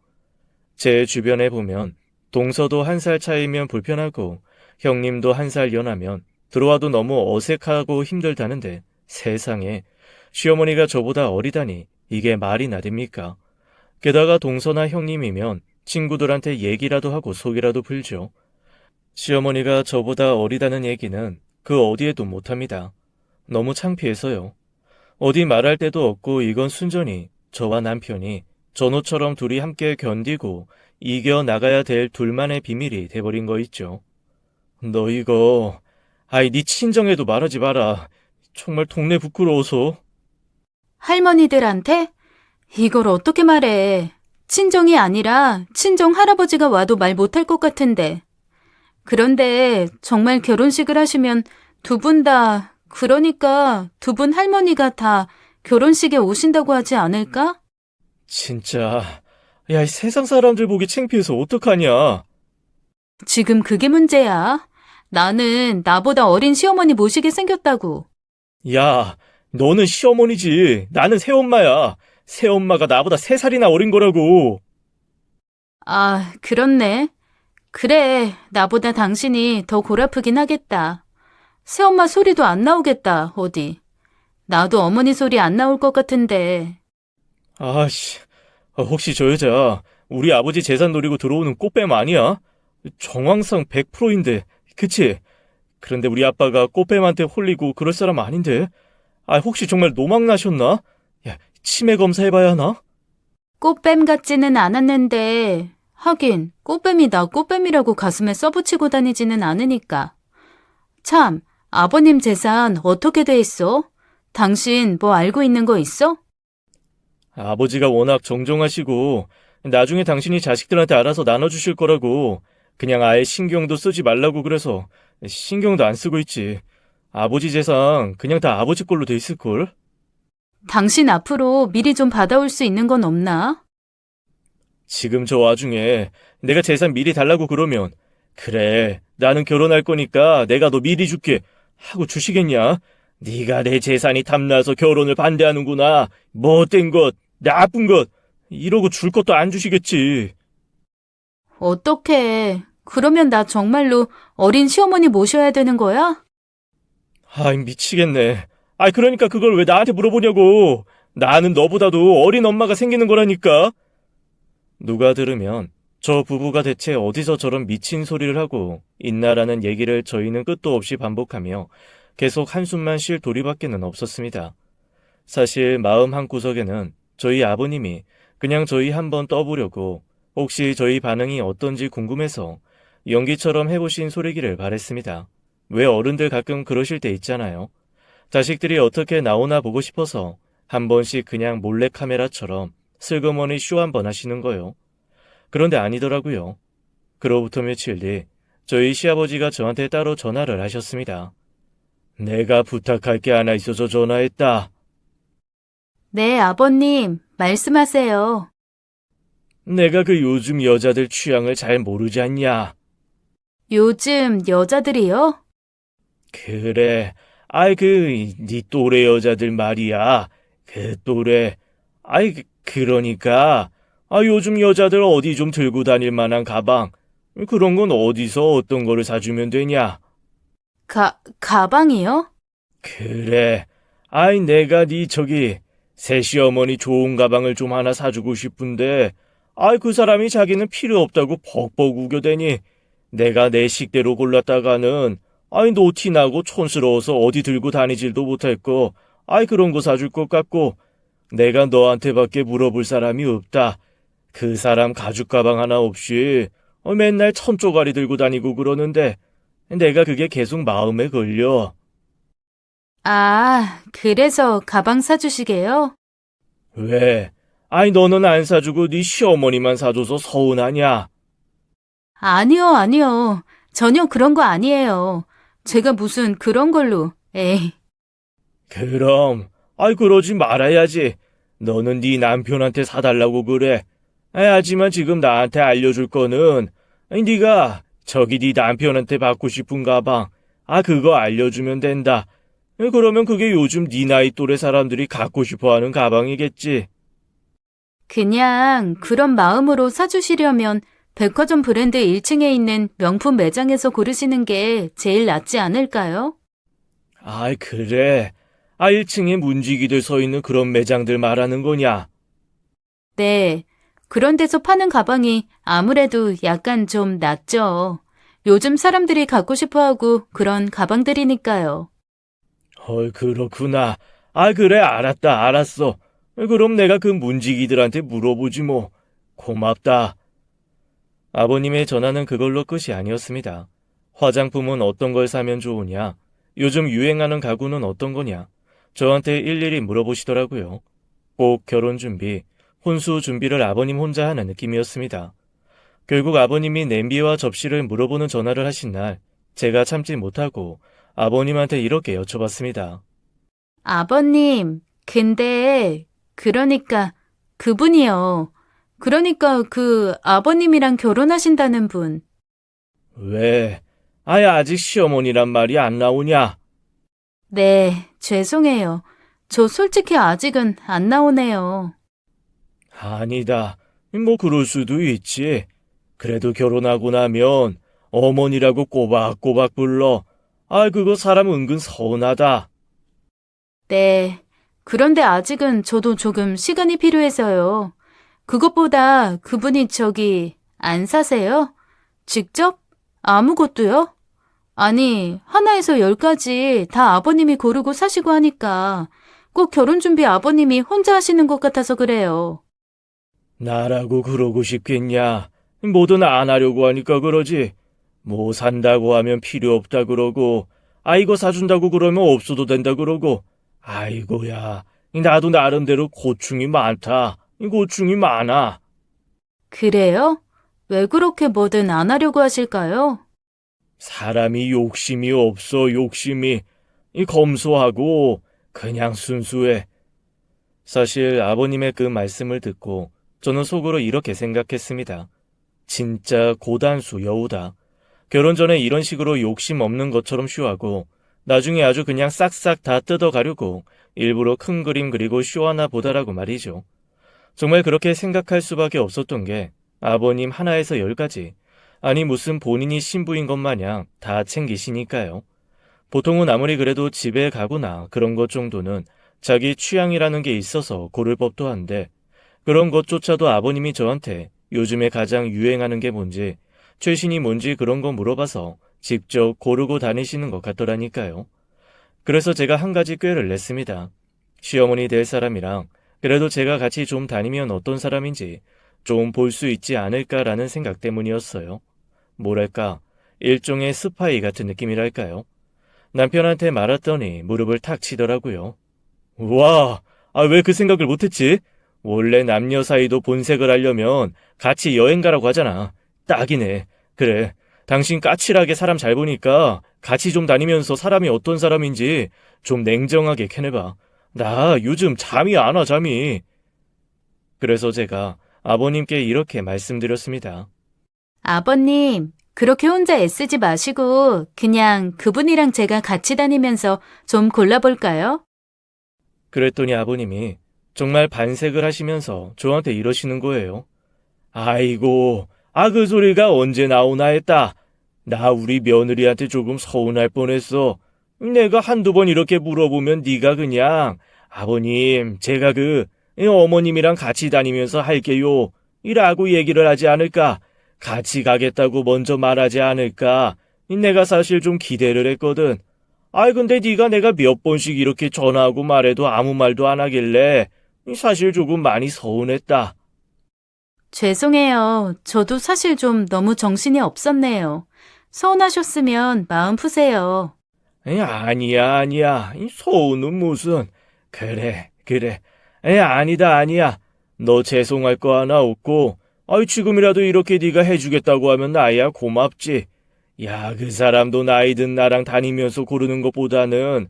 제 주변에 보면 동서도 1살 차이면 불편하고 형님도 1살 연하면 들어와도 너무 어색하고 힘들다는데 세상에 시어머니가 저보다 어리다니 이게 말이 나됩니까? 게다가 동서나 형님이면 친구들한테 얘기라도 하고 속이라도 풀죠. 시어머니가 저보다 어리다는 얘기는 그 어디에도 못합니다. 너무 창피해서요. 어디 말할 데도 없고 이건 순전히 저와 남편이 전우처럼 둘이 함께 견디고 이겨나가야 될 둘만의 비밀이 돼버린 거 있죠. 너 이거, 네 친정에도 말하지 마라. 정말 동네 부끄러워서.
할머니들한테? 이걸 어떻게 말해? 친정이 아니라 친정 할아버지가 와도 말 못할 것 같은데. 그런데 정말 결혼식을 하시면 두 분 다, 그러니까 두 분 할머니가 다 결혼식에 오신다고 하지 않을까?
진짜, 야, 이 세상 사람들 보기 창피해서 어떡하냐.
지금 그게 문제야. 나는 나보다 어린 시어머니 모시게 생겼다고.
야, 너는 시어머니지. 나는 새엄마야. 새엄마가 나보다 3살이나 어린 거라고.
아, 그렇네. 그래, 나보다 당신이 더 골아프긴 하겠다. 새엄마 소리도 안 나오겠다, 어디. 나도 어머니 소리 안 나올 것 같은데.
아씨, 혹시 저 여자 우리 아버지 재산 노리고 들어오는 꽃뱀 아니야? 정황상 100%인데, 그치? 그런데 우리 아빠가 꽃뱀한테 홀리고 그럴 사람 아닌데? 혹시 정말 노망 나셨나? 야, 치매 검사해봐야 하나?
꽃뱀 같지는 않았는데, 하긴 꽃뱀이 나 꽃뱀이라고 가슴에 써붙이고 다니지는 않으니까. 참, 아버님 재산 어떻게 돼 있어? 당신 뭐 알고 있는 거 있어?
아버지가 워낙 정정하시고 나중에 당신이 자식들한테 알아서 나눠주실 거라고 그냥 아예 신경도 쓰지 말라고 그래서 신경도 안 쓰고 있지. 아버지 재산 그냥 다 아버지 걸로 돼 있을걸?
당신 앞으로 미리 좀 받아올 수 있는 건 없나?
지금 저 와중에 내가 재산 미리 달라고 그러면 그래 나는 결혼할 거니까 내가 너 미리 줄게 하고 주시겠냐? 네가 내 재산이 탐나서 결혼을 반대하는구나. 못된 것, 나쁜 것 이러고 줄 것도 안 주시겠지.
어떡해. 그러면 나 정말로 어린 시어머니 모셔야 되는 거야?
미치겠네. 그러니까 그걸 왜 나한테 물어보냐고. 나는 너보다도 어린 엄마가 생기는 거라니까. 누가 들으면 저 부부가 대체 어디서 저런 미친 소리를 하고 있나라는 얘기를 저희는 끝도 없이 반복하며 계속 한숨만 쉴 도리밖에는 없었습니다. 사실 마음 한구석에는 저희 아버님이 그냥 저희 한번 떠보려고 혹시 저희 반응이 어떤지 궁금해서 연기처럼 해보신 소리기를 바랬습니다. 왜 어른들 가끔 그러실 때 있잖아요. 자식들이 어떻게 나오나 보고 싶어서 한 번씩 그냥 몰래카메라처럼 슬그머니 쇼 한 번 하시는 거요. 그런데 아니더라고요. 그로부터 며칠 뒤 저희 시아버지가 저한테 따로 전화를 하셨습니다. 내가 부탁할 게 하나 있어서 전화했다.
네, 아버님, 말씀하세요.
내가 그 요즘 여자들 취향을 잘 모르지 않냐?
요즘 여자들이요?
그래. 네 또래 여자들 말이야. 그 또래. 그러니까. 요즘 여자들 어디 좀 들고 다닐 만한 가방, 그런 건 어디서 어떤 거를 사주면 되냐?
가방이요?
그래. 내가 새 시어머니 좋은 가방을 좀 하나 사주고 싶은데, 그 사람이 자기는 필요 없다고 벅벅 우겨대니, 내가 내 식대로 골랐다가는, 노티나고 촌스러워서 어디 들고 다니질도 못했고, 그런 거 사줄 것 같고, 내가 너한테밖에 물어볼 사람이 없다. 그 사람 가죽 가방 하나 없이, 맨날 천조가리 들고 다니고 그러는데, 내가 그게 계속 마음에 걸려.
그래서 가방 사주시게요?
왜? 너는 안 사주고 네 시어머니만 사줘서 서운하냐?
아니요. 전혀 그런 거 아니에요. 제가 무슨 그런 걸로, 에이.
그럼, 그러지 말아야지. 너는 네 남편한테 사달라고 그래. 하지만 지금 나한테 알려줄 거는, 네가 네 남편한테 받고 싶은 가방, 그거 알려주면 된다. 그러면 그게 요즘 네 나이 또래 사람들이 갖고 싶어하는 가방이겠지.
그냥 그런 마음으로 사주시려면 백화점 브랜드 1층에 있는 명품 매장에서 고르시는 게 제일 낫지 않을까요?
그래. 1층에 문지기들 서 있는 그런 매장들 말하는 거냐?
네. 그런 데서 파는 가방이 아무래도 약간 좀 낫죠. 요즘 사람들이 갖고 싶어하고 그런 가방들이니까요.
그렇구나. 그래, 알았어. 그럼 내가 그 문지기들한테 물어보지 뭐. 고맙다. 아버님의 전화는 그걸로 끝이 아니었습니다. 화장품은 어떤 걸 사면 좋으냐? 요즘 유행하는 가구는 어떤 거냐? 저한테 일일이 물어보시더라고요. 꼭 결혼 준비, 혼수 준비를 아버님 혼자 하는 느낌이었습니다. 결국 아버님이 냄비와 접시를 물어보는 전화를 하신 날, 제가 참지 못하고 아버님한테 이렇게 여쭤봤습니다.
아버님, 근데 그러니까 그분이요. 그러니까 그 아버님이랑 결혼하신다는 분.
왜? 아직 시어머니란 말이 안 나오냐?
네, 죄송해요. 저 솔직히 아직은 안 나오네요.
아니다. 뭐 그럴 수도 있지. 그래도 결혼하고 나면 어머니라고 꼬박꼬박 불러. 그거 사람 은근 서운하다.
네. 그런데 아직은 저도 조금 시간이 필요해서요. 그것보다 그분이 안 사세요? 직접? 아무것도요? 아니, 하나에서 10까지 다 아버님이 고르고 사시고 하니까 꼭 결혼 준비 아버님이 혼자 하시는 것 같아서 그래요.
나라고 그러고 싶겠냐? 뭐든 안 하려고 하니까 그러지. 뭐 산다고 하면 필요 없다 그러고, 이거 사준다고 그러면 없어도 된다 그러고, 아이고야, 나도 나름대로 고충이 많다. 고충이 많아.
그래요? 왜 그렇게 뭐든 안 하려고 하실까요?
사람이 욕심이 없어, 욕심이. 검소하고, 그냥 순수해. 사실 아버님의 그 말씀을 듣고, 저는 속으로 이렇게 생각했습니다. 진짜 고단수 여우다. 결혼 전에 이런 식으로 욕심 없는 것처럼 쇼하고 나중에 아주 그냥 싹싹 다 뜯어가려고 일부러 큰 그림 그리고 쇼하나 보다라고 말이죠. 정말 그렇게 생각할 수밖에 없었던 게 아버님 하나에서 10가지, 아니 무슨 본인이 신부인 것 마냥 다 챙기시니까요. 보통은 아무리 그래도 집에 가거나 그런 것 정도는 자기 취향이라는 게 있어서 고를 법도 한데 그런 것조차도 아버님이 저한테 요즘에 가장 유행하는 게 뭔지, 최신이 뭔지 그런 거 물어봐서 직접 고르고 다니시는 것 같더라니까요. 그래서 제가 한 가지 꾀를 냈습니다. 시어머니 될 사람이랑 그래도 제가 같이 좀 다니면 어떤 사람인지 좀 볼 수 있지 않을까라는 생각 때문이었어요. 뭐랄까, 일종의 스파이 같은 느낌이랄까요. 남편한테 말했더니 무릎을 탁 치더라고요. 와, 왜 그 생각을 못했지? 원래 남녀 사이도 본색을 하려면 같이 여행 가라고 하잖아. 딱이네. 그래, 당신 까칠하게 사람 잘 보니까 같이 좀 다니면서 사람이 어떤 사람인지 좀 냉정하게 캐내봐. 나 요즘 잠이 안 와, 잠이. 그래서 제가 아버님께 이렇게 말씀드렸습니다.
아버님, 그렇게 혼자 애쓰지 마시고 그냥 그분이랑 제가 같이 다니면서 좀 골라볼까요?
그랬더니 아버님이 정말 반색을 하시면서 저한테 이러시는 거예요. 아이고, 그 소리가 언제 나오나 했다. 나 우리 며느리한테 조금 서운할 뻔했어. 내가 한두 번 이렇게 물어보면 네가 그냥 아버님, 제가 어머님이랑 같이 다니면서 할게요. 이라고 얘기를 하지 않을까? 같이 가겠다고 먼저 말하지 않을까? 내가 사실 좀 기대를 했거든. 근데 네가 내가 몇 번씩 이렇게 전화하고 말해도 아무 말도 안 하길래 사실 조금 많이 서운했다.
죄송해요. 저도 사실 좀 너무 정신이 없었네요. 서운하셨으면 마음 푸세요.
아니야. 이 서운은 무슨. 그래. 아니다. 너 죄송할 거 하나 없고, 지금이라도 이렇게 네가 해주겠다고 하면 나야 고맙지. 야, 그 사람도 나이 든 나랑 다니면서 고르는 것보다는,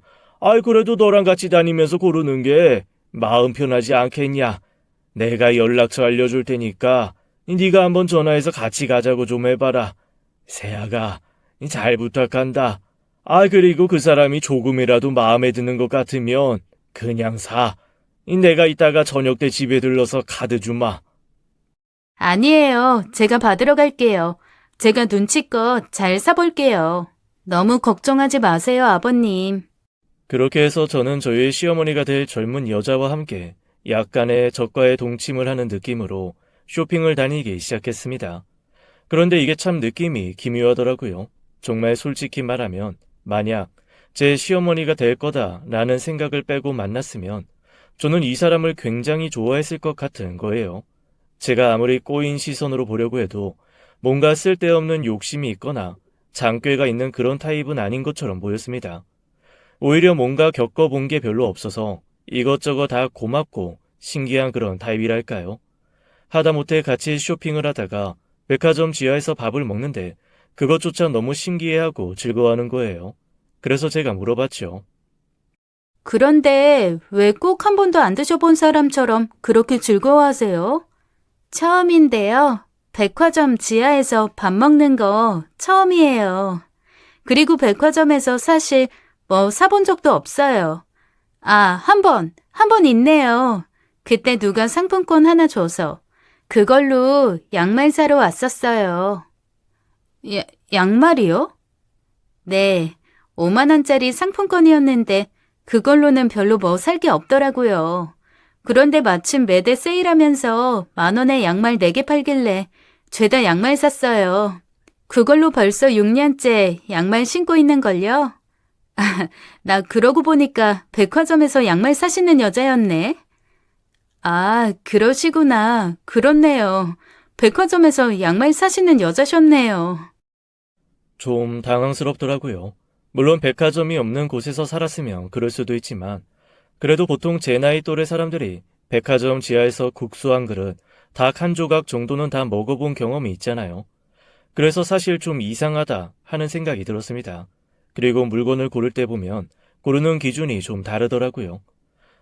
그래도 너랑 같이 다니면서 고르는 게 마음 편하지 않겠냐. 내가 연락처 알려줄 테니까, 네가 한번 전화해서 같이 가자고 좀 해봐라. 세아가, 잘 부탁한다. 그리고 그 사람이 조금이라도 마음에 드는 것 같으면 그냥 사. 내가 이따가 저녁 때 집에 들러서 카드 주마.
아니에요. 제가 받으러 갈게요. 제가 눈치껏 잘 사볼게요. 너무 걱정하지 마세요, 아버님.
그렇게 해서 저는 저희 시어머니가 될 젊은 여자와 함께 약간의 저가의 동침을 하는 느낌으로 쇼핑을 다니기 시작했습니다. 그런데 이게 참 느낌이 기묘하더라고요. 정말 솔직히 말하면 만약 제 시어머니가 될 거다라는 생각을 빼고 만났으면 저는 이 사람을 굉장히 좋아했을 것 같은 거예요. 제가 아무리 꼬인 시선으로 보려고 해도 뭔가 쓸데없는 욕심이 있거나 장꾀가 있는 그런 타입은 아닌 것처럼 보였습니다. 오히려 뭔가 겪어본 게 별로 없어서 이것저것 다 고맙고 신기한 그런 타입이랄까요. 하다못해 같이 쇼핑을 하다가 백화점 지하에서 밥을 먹는데 그것조차 너무 신기해하고 즐거워하는 거예요. 그래서 제가 물어봤죠.
그런데 왜 꼭 한 번도 안 드셔본 사람처럼 그렇게 즐거워하세요? 처음인데요. 백화점 지하에서 밥 먹는 거 처음이에요. 그리고 백화점에서 사실 뭐 사본 적도 없어요. 한 번 있네요. 그때 누가 상품권 하나 줘서 그걸로 양말 사러 왔었어요. 양말이요? 네, 5만 원짜리 상품권이었는데 그걸로는 별로 뭐 살 게 없더라고요. 그런데 마침 매대 세일하면서 10,000원에 양말 4개 팔길래 죄다 양말 샀어요. 그걸로 벌써 6년째 양말 신고 있는걸요? 나 그러고 보니까 백화점에서 양말 사시는 여자였네. 그러시구나. 그렇네요. 백화점에서 양말 사시는 여자셨네요.
좀 당황스럽더라고요. 물론 백화점이 없는 곳에서 살았으면 그럴 수도 있지만 그래도 보통 제 나이 또래 사람들이 백화점 지하에서 국수 한 그릇, 닭 한 조각 정도는 다 먹어본 경험이 있잖아요. 그래서 사실 좀 이상하다 하는 생각이 들었습니다. 그리고 물건을 고를 때 보면 고르는 기준이 좀 다르더라고요.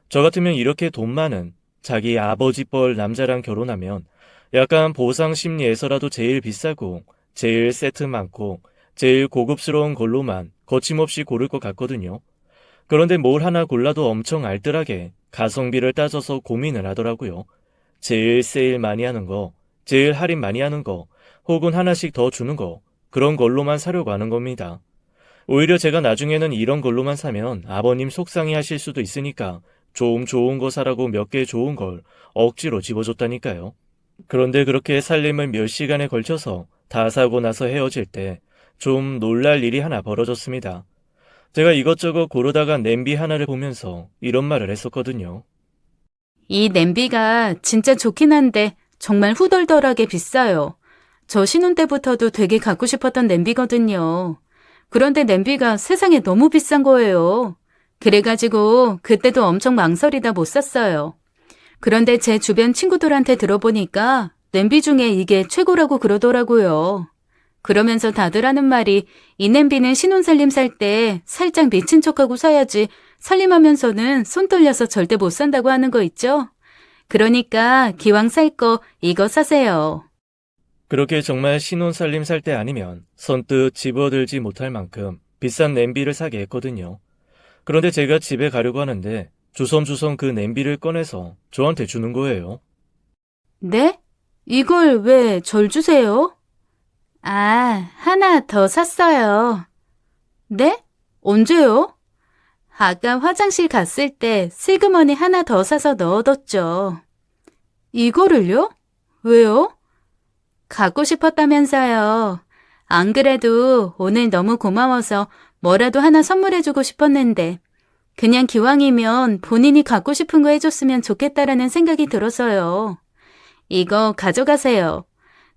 저 같으면 이렇게 돈 많은 자기 아버지 뻘 남자랑 결혼하면 약간 보상 심리에서라도 제일 비싸고 제일 세트 많고 제일 고급스러운 걸로만 거침없이 고를 것 같거든요. 그런데 뭘 하나 골라도 엄청 알뜰하게 가성비를 따져서 고민을 하더라고요. 제일 세일 많이 하는 거, 제일 할인 많이 하는 거, 혹은 하나씩 더 주는 거, 그런 걸로만 사려고 하는 겁니다. 오히려 제가 나중에는 이런 걸로만 사면 아버님 속상해 하실 수도 있으니까 좀 좋은 거 사라고 몇 개 좋은 걸 억지로 집어줬다니까요. 그런데 그렇게 살림을 몇 시간에 걸쳐서 다 사고 나서 헤어질 때 좀 놀랄 일이 하나 벌어졌습니다. 제가 이것저것 고르다가 냄비 하나를 보면서 이런 말을 했었거든요.
이 냄비가 진짜 좋긴 한데 정말 후덜덜하게 비싸요. 저 신혼 때부터도 되게 갖고 싶었던 냄비거든요. 그런데 냄비가 세상에 너무 비싼 거예요. 그래가지고 그때도 엄청 망설이다 못 샀어요. 그런데 제 주변 친구들한테 들어보니까 냄비 중에 이게 최고라고 그러더라고요. 그러면서 다들 하는 말이 이 냄비는 신혼살림 살 때 살짝 미친 척하고 사야지 살림하면서는 손 떨려서 절대 못 산다고 하는 거 있죠? 그러니까 기왕 살 거 이거 사세요.
그렇게 정말 신혼살림 살 때 아니면 선뜻 집어들지 못할 만큼 비싼 냄비를 사게 했거든요. 그런데 제가 집에 가려고 하는데 주섬주섬 그 냄비를 꺼내서 저한테 주는 거예요.
네? 이걸 왜 절 주세요? 아, 하나 더 샀어요. 네? 언제요? 아까 화장실 갔을 때 슬그머니 하나 더 사서 넣어뒀죠. 이거를요? 왜요? 갖고 싶었다면서요. 안 그래도 오늘 너무 고마워서 뭐라도 하나 선물해주고 싶었는데 그냥 기왕이면 본인이 갖고 싶은 거 해줬으면 좋겠다라는 생각이 들어서요. 이거 가져가세요.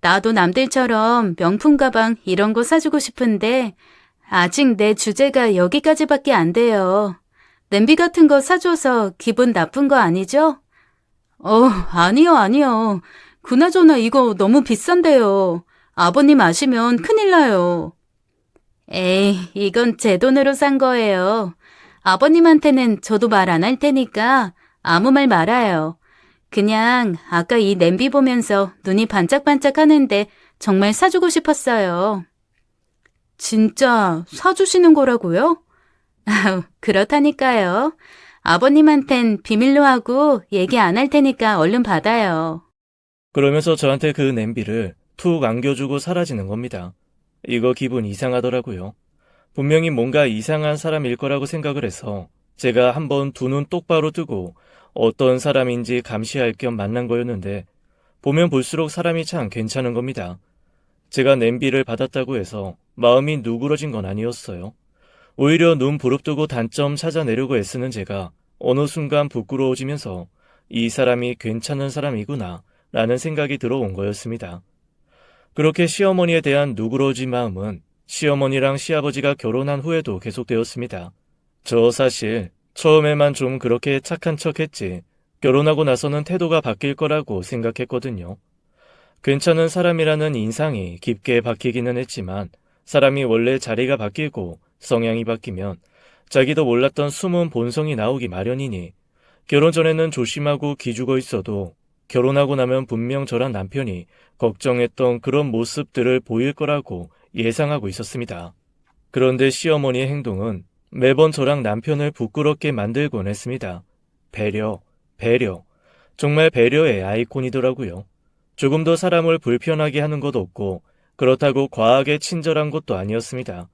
나도 남들처럼 명품 가방 이런 거 사주고 싶은데 아직 내 주제가 여기까지밖에 안 돼요. 냄비 같은 거 사줘서 기분 나쁜 거 아니죠? 아니요. 그나저나 이거 너무 비싼데요. 아버님 아시면 큰일 나요. 에이, 이건 제 돈으로 산 거예요. 아버님한테는 저도 말 안 할 테니까 아무 말 말아요. 그냥 아까 이 냄비 보면서 눈이 반짝반짝 하는데 정말 사주고 싶었어요. 진짜 사주시는 거라고요? 아우, 그렇다니까요. 아버님한텐 비밀로 하고 얘기 안 할 테니까 얼른 받아요.
그러면서 저한테 그 냄비를 툭 안겨주고 사라지는 겁니다. 이거 기분 이상하더라고요. 분명히 뭔가 이상한 사람일 거라고 생각을 해서 제가 한번 두 눈 똑바로 뜨고 어떤 사람인지 감시할 겸 만난 거였는데 보면 볼수록 사람이 참 괜찮은 겁니다. 제가 냄비를 받았다고 해서 마음이 누그러진 건 아니었어요. 오히려 눈 부릅뜨고 단점 찾아내려고 애쓰는 제가 어느 순간 부끄러워지면서 이 사람이 괜찮은 사람이구나 라는 생각이 들어온 거였습니다. 그렇게 시어머니에 대한 누그러진 마음은 시어머니랑 시아버지가 결혼한 후에도 계속되었습니다. 저 사실 처음에만 좀 그렇게 착한 척했지 결혼하고 나서는 태도가 바뀔 거라고 생각했거든요. 괜찮은 사람이라는 인상이 깊게 박히기는 했지만 사람이 원래 자리가 바뀌고 성향이 바뀌면 자기도 몰랐던 숨은 본성이 나오기 마련이니 결혼 전에는 조심하고 기죽어 있어도 결혼하고 나면 분명 저랑 남편이 걱정했던 그런 모습들을 보일 거라고 예상하고 있었습니다. 그런데 시어머니의 행동은 매번 저랑 남편을 부끄럽게 만들곤 했습니다. 배려. 정말 배려의 아이콘이더라고요. 조금 더 사람을 불편하게 하는 것도 없고 그렇다고 과하게 친절한 것도 아니었습니다.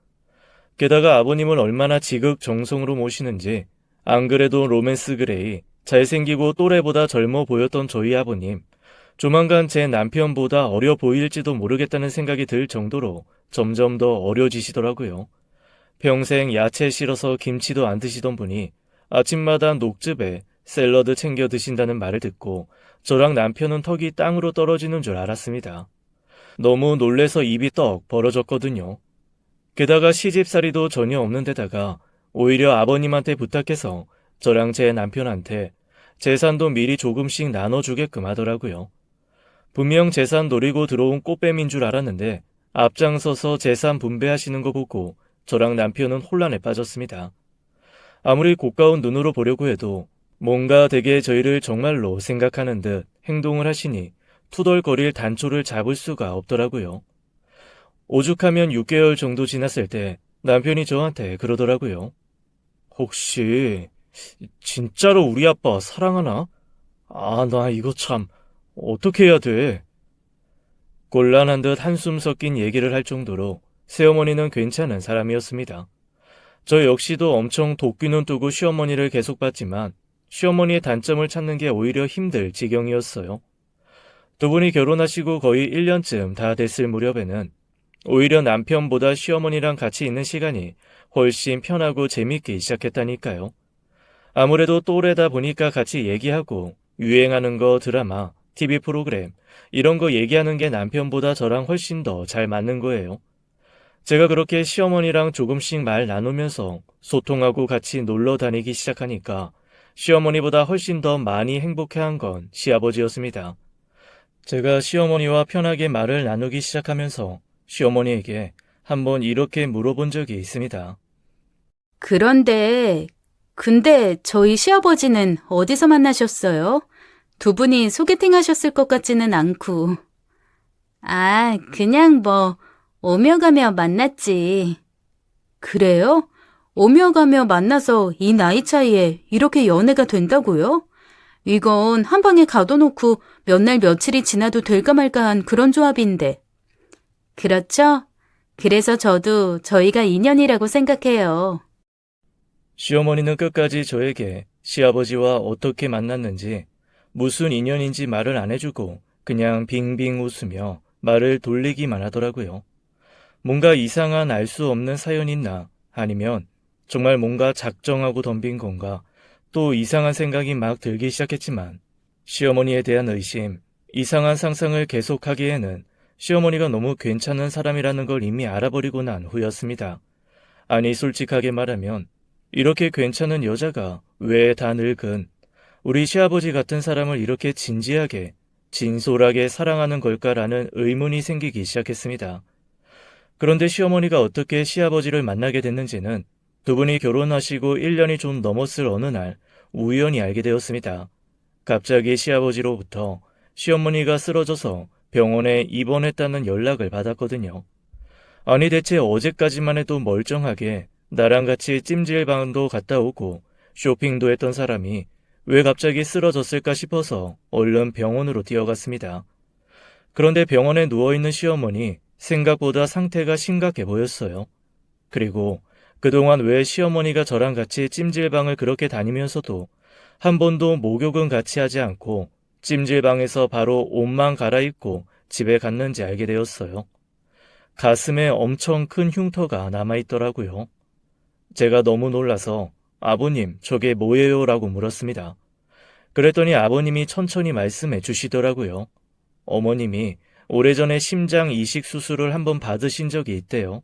게다가 아버님을 얼마나 지극정성으로 모시는지 안 그래도 로맨스 그레이 잘생기고 또래보다 젊어 보였던 저희 아버님 조만간 제 남편보다 어려 보일지도 모르겠다는 생각이 들 정도로 점점 더 어려지시더라고요. 평생 야채 싫어서 김치도 안 드시던 분이 아침마다 녹즙에 샐러드 챙겨 드신다는 말을 듣고 저랑 남편은 턱이 땅으로 떨어지는 줄 알았습니다. 너무 놀래서 입이 떡 벌어졌거든요. 게다가 시집살이도 전혀 없는 데다가 오히려 아버님한테 부탁해서 저랑 제 남편한테 재산도 미리 조금씩 나눠주게끔 하더라고요. 분명 재산 노리고 들어온 꽃뱀인 줄 알았는데 앞장서서 재산 분배하시는 거 보고 저랑 남편은 혼란에 빠졌습니다. 아무리 고가운 눈으로 보려고 해도 뭔가 되게 저희를 정말로 생각하는 듯 행동을 하시니 투덜거릴 단초를 잡을 수가 없더라고요. 오죽하면 6개월 정도 지났을 때 남편이 저한테 그러더라고요. 혹시 진짜로 우리 아빠 사랑하나? 나 이거 참 어떻게 해야 돼? 곤란한 듯 한숨 섞인 얘기를 할 정도로 새어머니는 괜찮은 사람이었습니다. 저 역시도 엄청 도끼눈 뜨고 시어머니를 계속 봤지만 시어머니의 단점을 찾는 게 오히려 힘들 지경이었어요. 두 분이 결혼하시고 거의 1년쯤 다 됐을 무렵에는 오히려 남편보다 시어머니랑 같이 있는 시간이 훨씬 편하고 재밌기 시작했다니까요. 아무래도 또래다 보니까 같이 얘기하고 유행하는 거 드라마, TV 프로그램 이런 거 얘기하는 게 남편보다 저랑 훨씬 더 잘 맞는 거예요. 제가 그렇게 시어머니랑 조금씩 말 나누면서 소통하고 같이 놀러 다니기 시작하니까 시어머니보다 훨씬 더 많이 행복해한 건 시아버지였습니다. 제가 시어머니와 편하게 말을 나누기 시작하면서 시어머니에게 한번 이렇게 물어본 적이 있습니다.
근데 저희 시아버지는 어디서 만나셨어요? 두 분이 소개팅 하셨을 것 같지는 않고. 그냥 오며 가며 만났지. 그래요? 오며 가며 만나서 이 나이 차이에 이렇게 연애가 된다고요? 이건 한 방에 가둬놓고 몇 날 며칠이 지나도 될까 말까 한 그런 조합인데. 그렇죠? 그래서 저도 저희가 인연이라고 생각해요.
시어머니는 끝까지 저에게 시아버지와 어떻게 만났는지, 무슨 인연인지 말을 안 해주고 그냥 빙빙 웃으며 말을 돌리기만 하더라고요. 뭔가 이상한 알 수 없는 사연이 있나, 아니면 정말 뭔가 작정하고 덤빈 건가, 또 이상한 생각이 막 들기 시작했지만 시어머니에 대한 의심, 이상한 상상을 계속하기에는 시어머니가 너무 괜찮은 사람이라는 걸 이미 알아버리고 난 후였습니다. 아니, 솔직하게 말하면 이렇게 괜찮은 여자가 왜 다 늙은 우리 시아버지 같은 사람을 이렇게 진지하게, 진솔하게 사랑하는 걸까라는 의문이 생기기 시작했습니다. 그런데 시어머니가 어떻게 시아버지를 만나게 됐는지는 두 분이 결혼하시고 1년이 좀 넘었을 어느 날 우연히 알게 되었습니다. 갑자기 시아버지로부터 시어머니가 쓰러져서 병원에 입원했다는 연락을 받았거든요. 아니, 대체 어제까지만 해도 멀쩡하게 나랑 같이 찜질방도 갔다 오고 쇼핑도 했던 사람이 왜 갑자기 쓰러졌을까 싶어서 얼른 병원으로 뛰어갔습니다. 그런데 병원에 누워있는 시어머니, 생각보다 상태가 심각해 보였어요. 그리고 그동안 왜 시어머니가 저랑 같이 찜질방을 그렇게 다니면서도 한 번도 목욕은 같이 하지 않고 찜질방에서 바로 옷만 갈아입고 집에 갔는지 알게 되었어요. 가슴에 엄청 큰 흉터가 남아있더라고요. 제가 너무 놀라서 아버님, 저게 뭐예요? 라고 물었습니다. 그랬더니 아버님이 천천히 말씀해 주시더라고요. 어머님이 오래전에 심장 이식 수술을 한번 받으신 적이 있대요.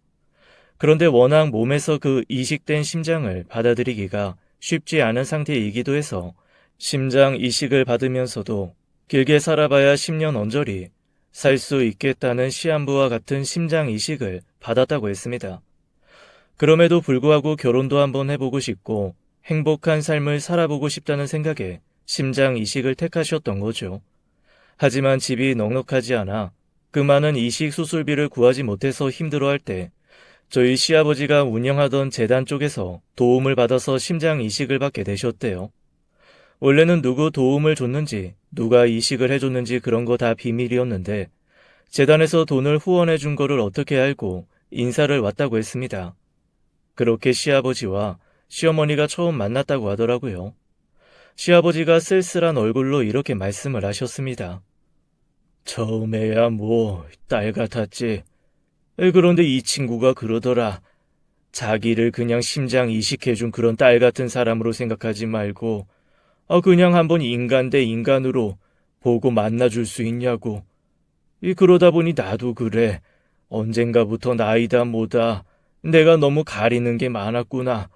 그런데 워낙 몸에서 그 이식된 심장을 받아들이기가 쉽지 않은 상태이기도 해서 심장 이식을 받으면서도 길게 살아봐야 10년 언저리 살 수 있겠다는 시한부와 같은 심장 이식을 받았다고 했습니다. 그럼에도 불구하고 결혼도 한번 해보고 싶고 행복한 삶을 살아보고 싶다는 생각에 심장 이식을 택하셨던 거죠. 하지만 집이 넉넉하지 않아 그 많은 이식 수술비를 구하지 못해서 힘들어할 때 저희 시아버지가 운영하던 재단 쪽에서 도움을 받아서 심장 이식을 받게 되셨대요. 원래는 누구 도움을 줬는지, 누가 이식을 해줬는지 그런 거 다 비밀이었는데 재단에서 돈을 후원해 준 거를 어떻게 알고 인사를 왔다고 했습니다. 그렇게 시아버지와 시어머니가 처음 만났다고 하더라고요. 시아버지가 쓸쓸한 얼굴로 이렇게 말씀을 하셨습니다. 처음에야 딸 같았지. 그런데 이 친구가 그러더라. 자기를 그냥 심장 이식해준 그런 딸 같은 사람으로 생각하지 말고 그냥 한번 인간 대 인간으로 보고 만나줄 수 있냐고. 그러다 보니 나도 그래. 언젠가부터 나이다 뭐다. 내가 너무 가리는 게 많았구나.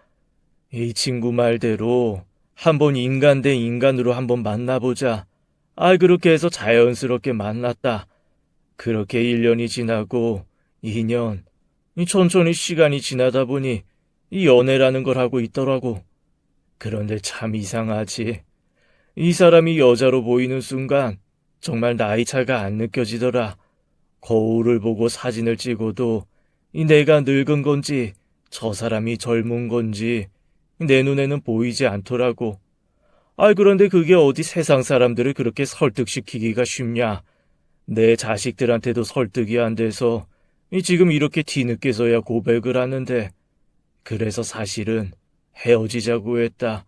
이 친구 말대로 한번 인간 대 인간으로 한번 만나보자. 그렇게 해서 자연스럽게 만났다. 그렇게 1년이 지나고 2년. 천천히 시간이 지나다 보니 이 연애라는 걸 하고 있더라고. 그런데 참 이상하지. 이 사람이 여자로 보이는 순간 정말 나이 차가 안 느껴지더라. 거울을 보고 사진을 찍어도 내가 늙은 건지 저 사람이 젊은 건지 내 눈에는 보이지 않더라고. 그런데 그게 어디 세상 사람들을 그렇게 설득시키기가 쉽냐. 내 자식들한테도 설득이 안 돼서 지금 이렇게 뒤늦게서야 고백을 하는데, 그래서 사실은 헤어지자고 했다.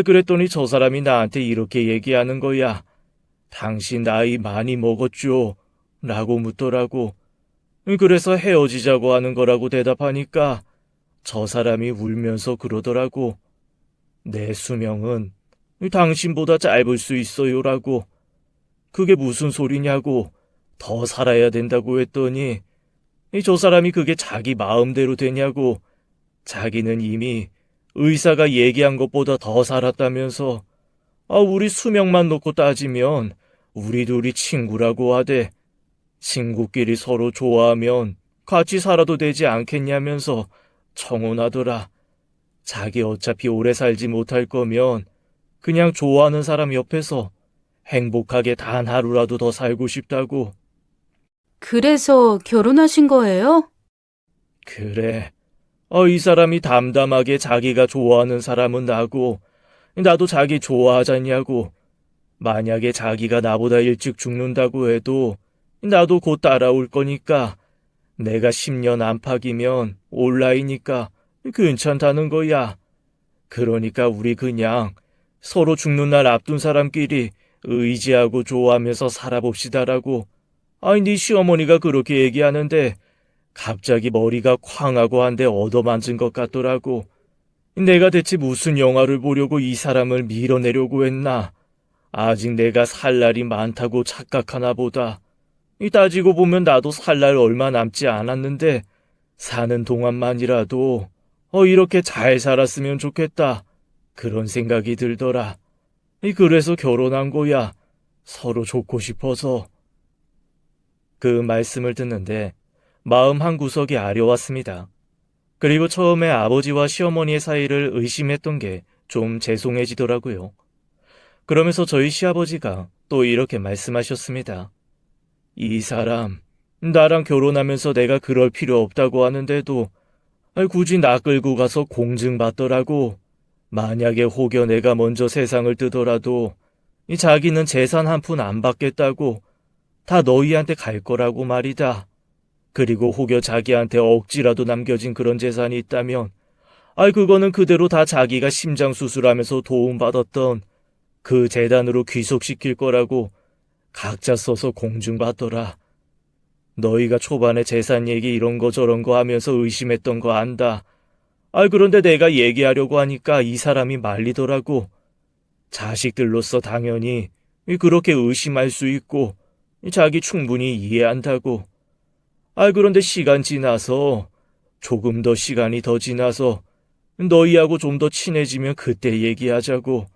그랬더니 저 사람이 나한테 이렇게 얘기하는 거야. 당신 나이 많이 먹었죠? 라고 묻더라고. 그래서 헤어지자고 하는 거라고 대답하니까 저 사람이 울면서 그러더라고. 내 수명은 당신보다 짧을 수 있어요라고. 그게 무슨 소리냐고. 더 살아야 된다고 했더니 저 사람이 그게 자기 마음대로 되냐고. 자기는 이미 의사가 얘기한 것보다 더 살았다면서 우리 수명만 놓고 따지면 우리 둘이 친구라고 하대. 친구끼리 서로 좋아하면 같이 살아도 되지 않겠냐면서 청혼하더라. 자기 어차피 오래 살지 못할 거면 그냥 좋아하는 사람 옆에서 행복하게 단 하루라도 더 살고 싶다고.
그래서 결혼하신 거예요?
그래. 이 사람이 담담하게 자기가 좋아하는 사람은 나고 나도 자기 좋아하잖냐고 만약에 자기가 나보다 일찍 죽는다고 해도 나도 곧 따라올 거니까 내가 10년 안팎이면 온라이니까 괜찮다는 거야. 그러니까 우리 그냥 서로 죽는 날 앞둔 사람끼리 의지하고 좋아하면서 살아봅시다라고. 아니, 네 시어머니가 그렇게 얘기하는데 갑자기 머리가 쾅하고 한데 얻어맞은 것 같더라고. 내가 대체 무슨 영화를 보려고 이 사람을 밀어내려고 했나? 아직 내가 살 날이 많다고 착각하나 보다. 따지고 보면 나도 살 날 얼마 남지 않았는데 사는 동안만이라도 이렇게 잘 살았으면 좋겠다. 그런 생각이 들더라. 그래서 결혼한 거야. 서로 좋고 싶어서. 그 말씀을 듣는데 마음 한구석이 아려왔습니다. 그리고 처음에 아버지와 시어머니의 사이를 의심했던 게 좀 죄송해지더라고요. 그러면서 저희 시아버지가 또 이렇게 말씀하셨습니다. 이 사람, 나랑 결혼하면서 내가 그럴 필요 없다고 하는데도 굳이 나 끌고 가서 공증받더라고. 만약에 혹여 내가 먼저 세상을 뜨더라도 자기는 재산 한 푼 안 받겠다고 다 너희한테 갈 거라고 말이다. 그리고 혹여 자기한테 억지라도 남겨진 그런 재산이 있다면 그거는 그대로 다 자기가 심장 수술하면서 도움받았던 그 재단으로 귀속시킬 거라고 각자 써서 공증받더라. 너희가 초반에 재산 얘기 이런 거 저런 거 하면서 의심했던 거 안다. 그런데 내가 얘기하려고 하니까 이 사람이 말리더라고. 자식들로서 당연히 그렇게 의심할 수 있고 자기 충분히 이해한다고. 그런데 시간 지나서 조금 더 시간이 더 지나서 너희하고 좀 더 친해지면 그때 얘기하자고.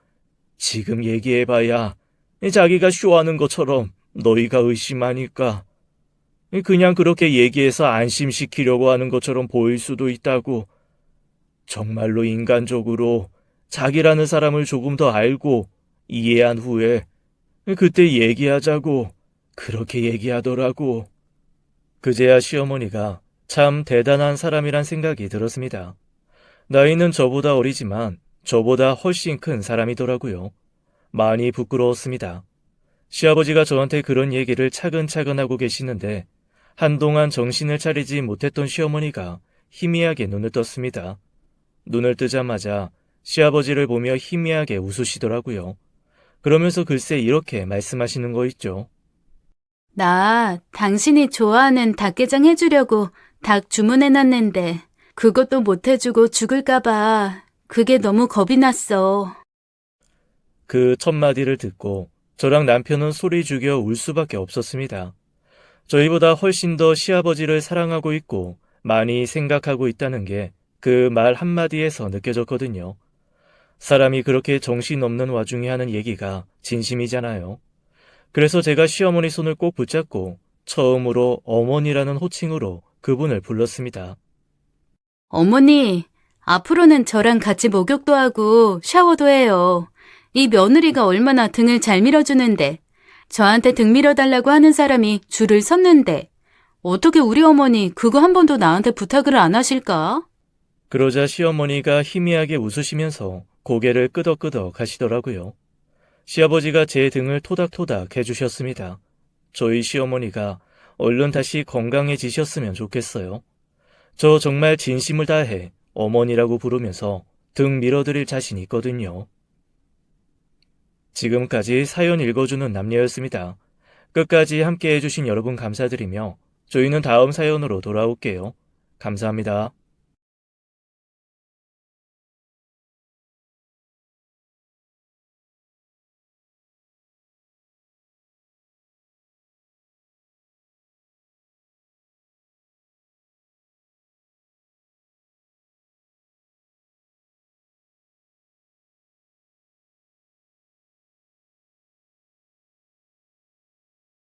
지금 얘기해봐야 자기가 쇼하는 것처럼 너희가 의심하니까 그냥 그렇게 얘기해서 안심시키려고 하는 것처럼 보일 수도 있다고. 정말로 인간적으로 자기라는 사람을 조금 더 알고 이해한 후에 그때 얘기하자고 그렇게 얘기하더라고. 그제야 시어머니가 참 대단한 사람이란 생각이 들었습니다. 나이는 저보다 어리지만 저보다 훨씬 큰 사람이더라고요. 많이 부끄러웠습니다. 시아버지가 저한테 그런 얘기를 차근차근 하고 계시는데 한동안 정신을 차리지 못했던 시어머니가 희미하게 눈을 떴습니다. 눈을 뜨자마자 시아버지를 보며 희미하게 웃으시더라고요. 그러면서 글쎄 이렇게 말씀하시는 거 있죠.
나 당신이 좋아하는 닭게장 해주려고 닭 주문해놨는데 그것도 못 해주고 죽을까봐 그게 너무 겁이 났어.
그 첫 마디를 듣고 저랑 남편은 소리 죽여 울 수밖에 없었습니다. 저희보다 훨씬 더 시아버지를 사랑하고 있고 많이 생각하고 있다는 게 그 말 한마디에서 느껴졌거든요. 사람이 그렇게 정신없는 와중에 하는 얘기가 진심이잖아요. 그래서 제가 시어머니 손을 꼭 붙잡고 처음으로 어머니라는 호칭으로 그분을 불렀습니다.
어머니, 앞으로는 저랑 같이 목욕도 하고 샤워도 해요. 이 며느리가 얼마나 등을 잘 밀어주는데 저한테 등 밀어달라고 하는 사람이 줄을 섰는데 어떻게 우리 어머니 그거 한 번도 나한테 부탁을 안 하실까?
그러자 시어머니가 희미하게 웃으시면서 고개를 끄덕끄덕 하시더라고요. 시아버지가 제 등을 토닥토닥 해주셨습니다. 저희 시어머니가 얼른 다시 건강해지셨으면 좋겠어요. 저 정말 진심을 다해 어머니라고 부르면서 등 밀어드릴 자신 있거든요. 지금까지 사연 읽어주는 남녀였습니다. 끝까지 함께 해주신 여러분 감사드리며 저희는 다음 사연으로 돌아올게요. 감사합니다.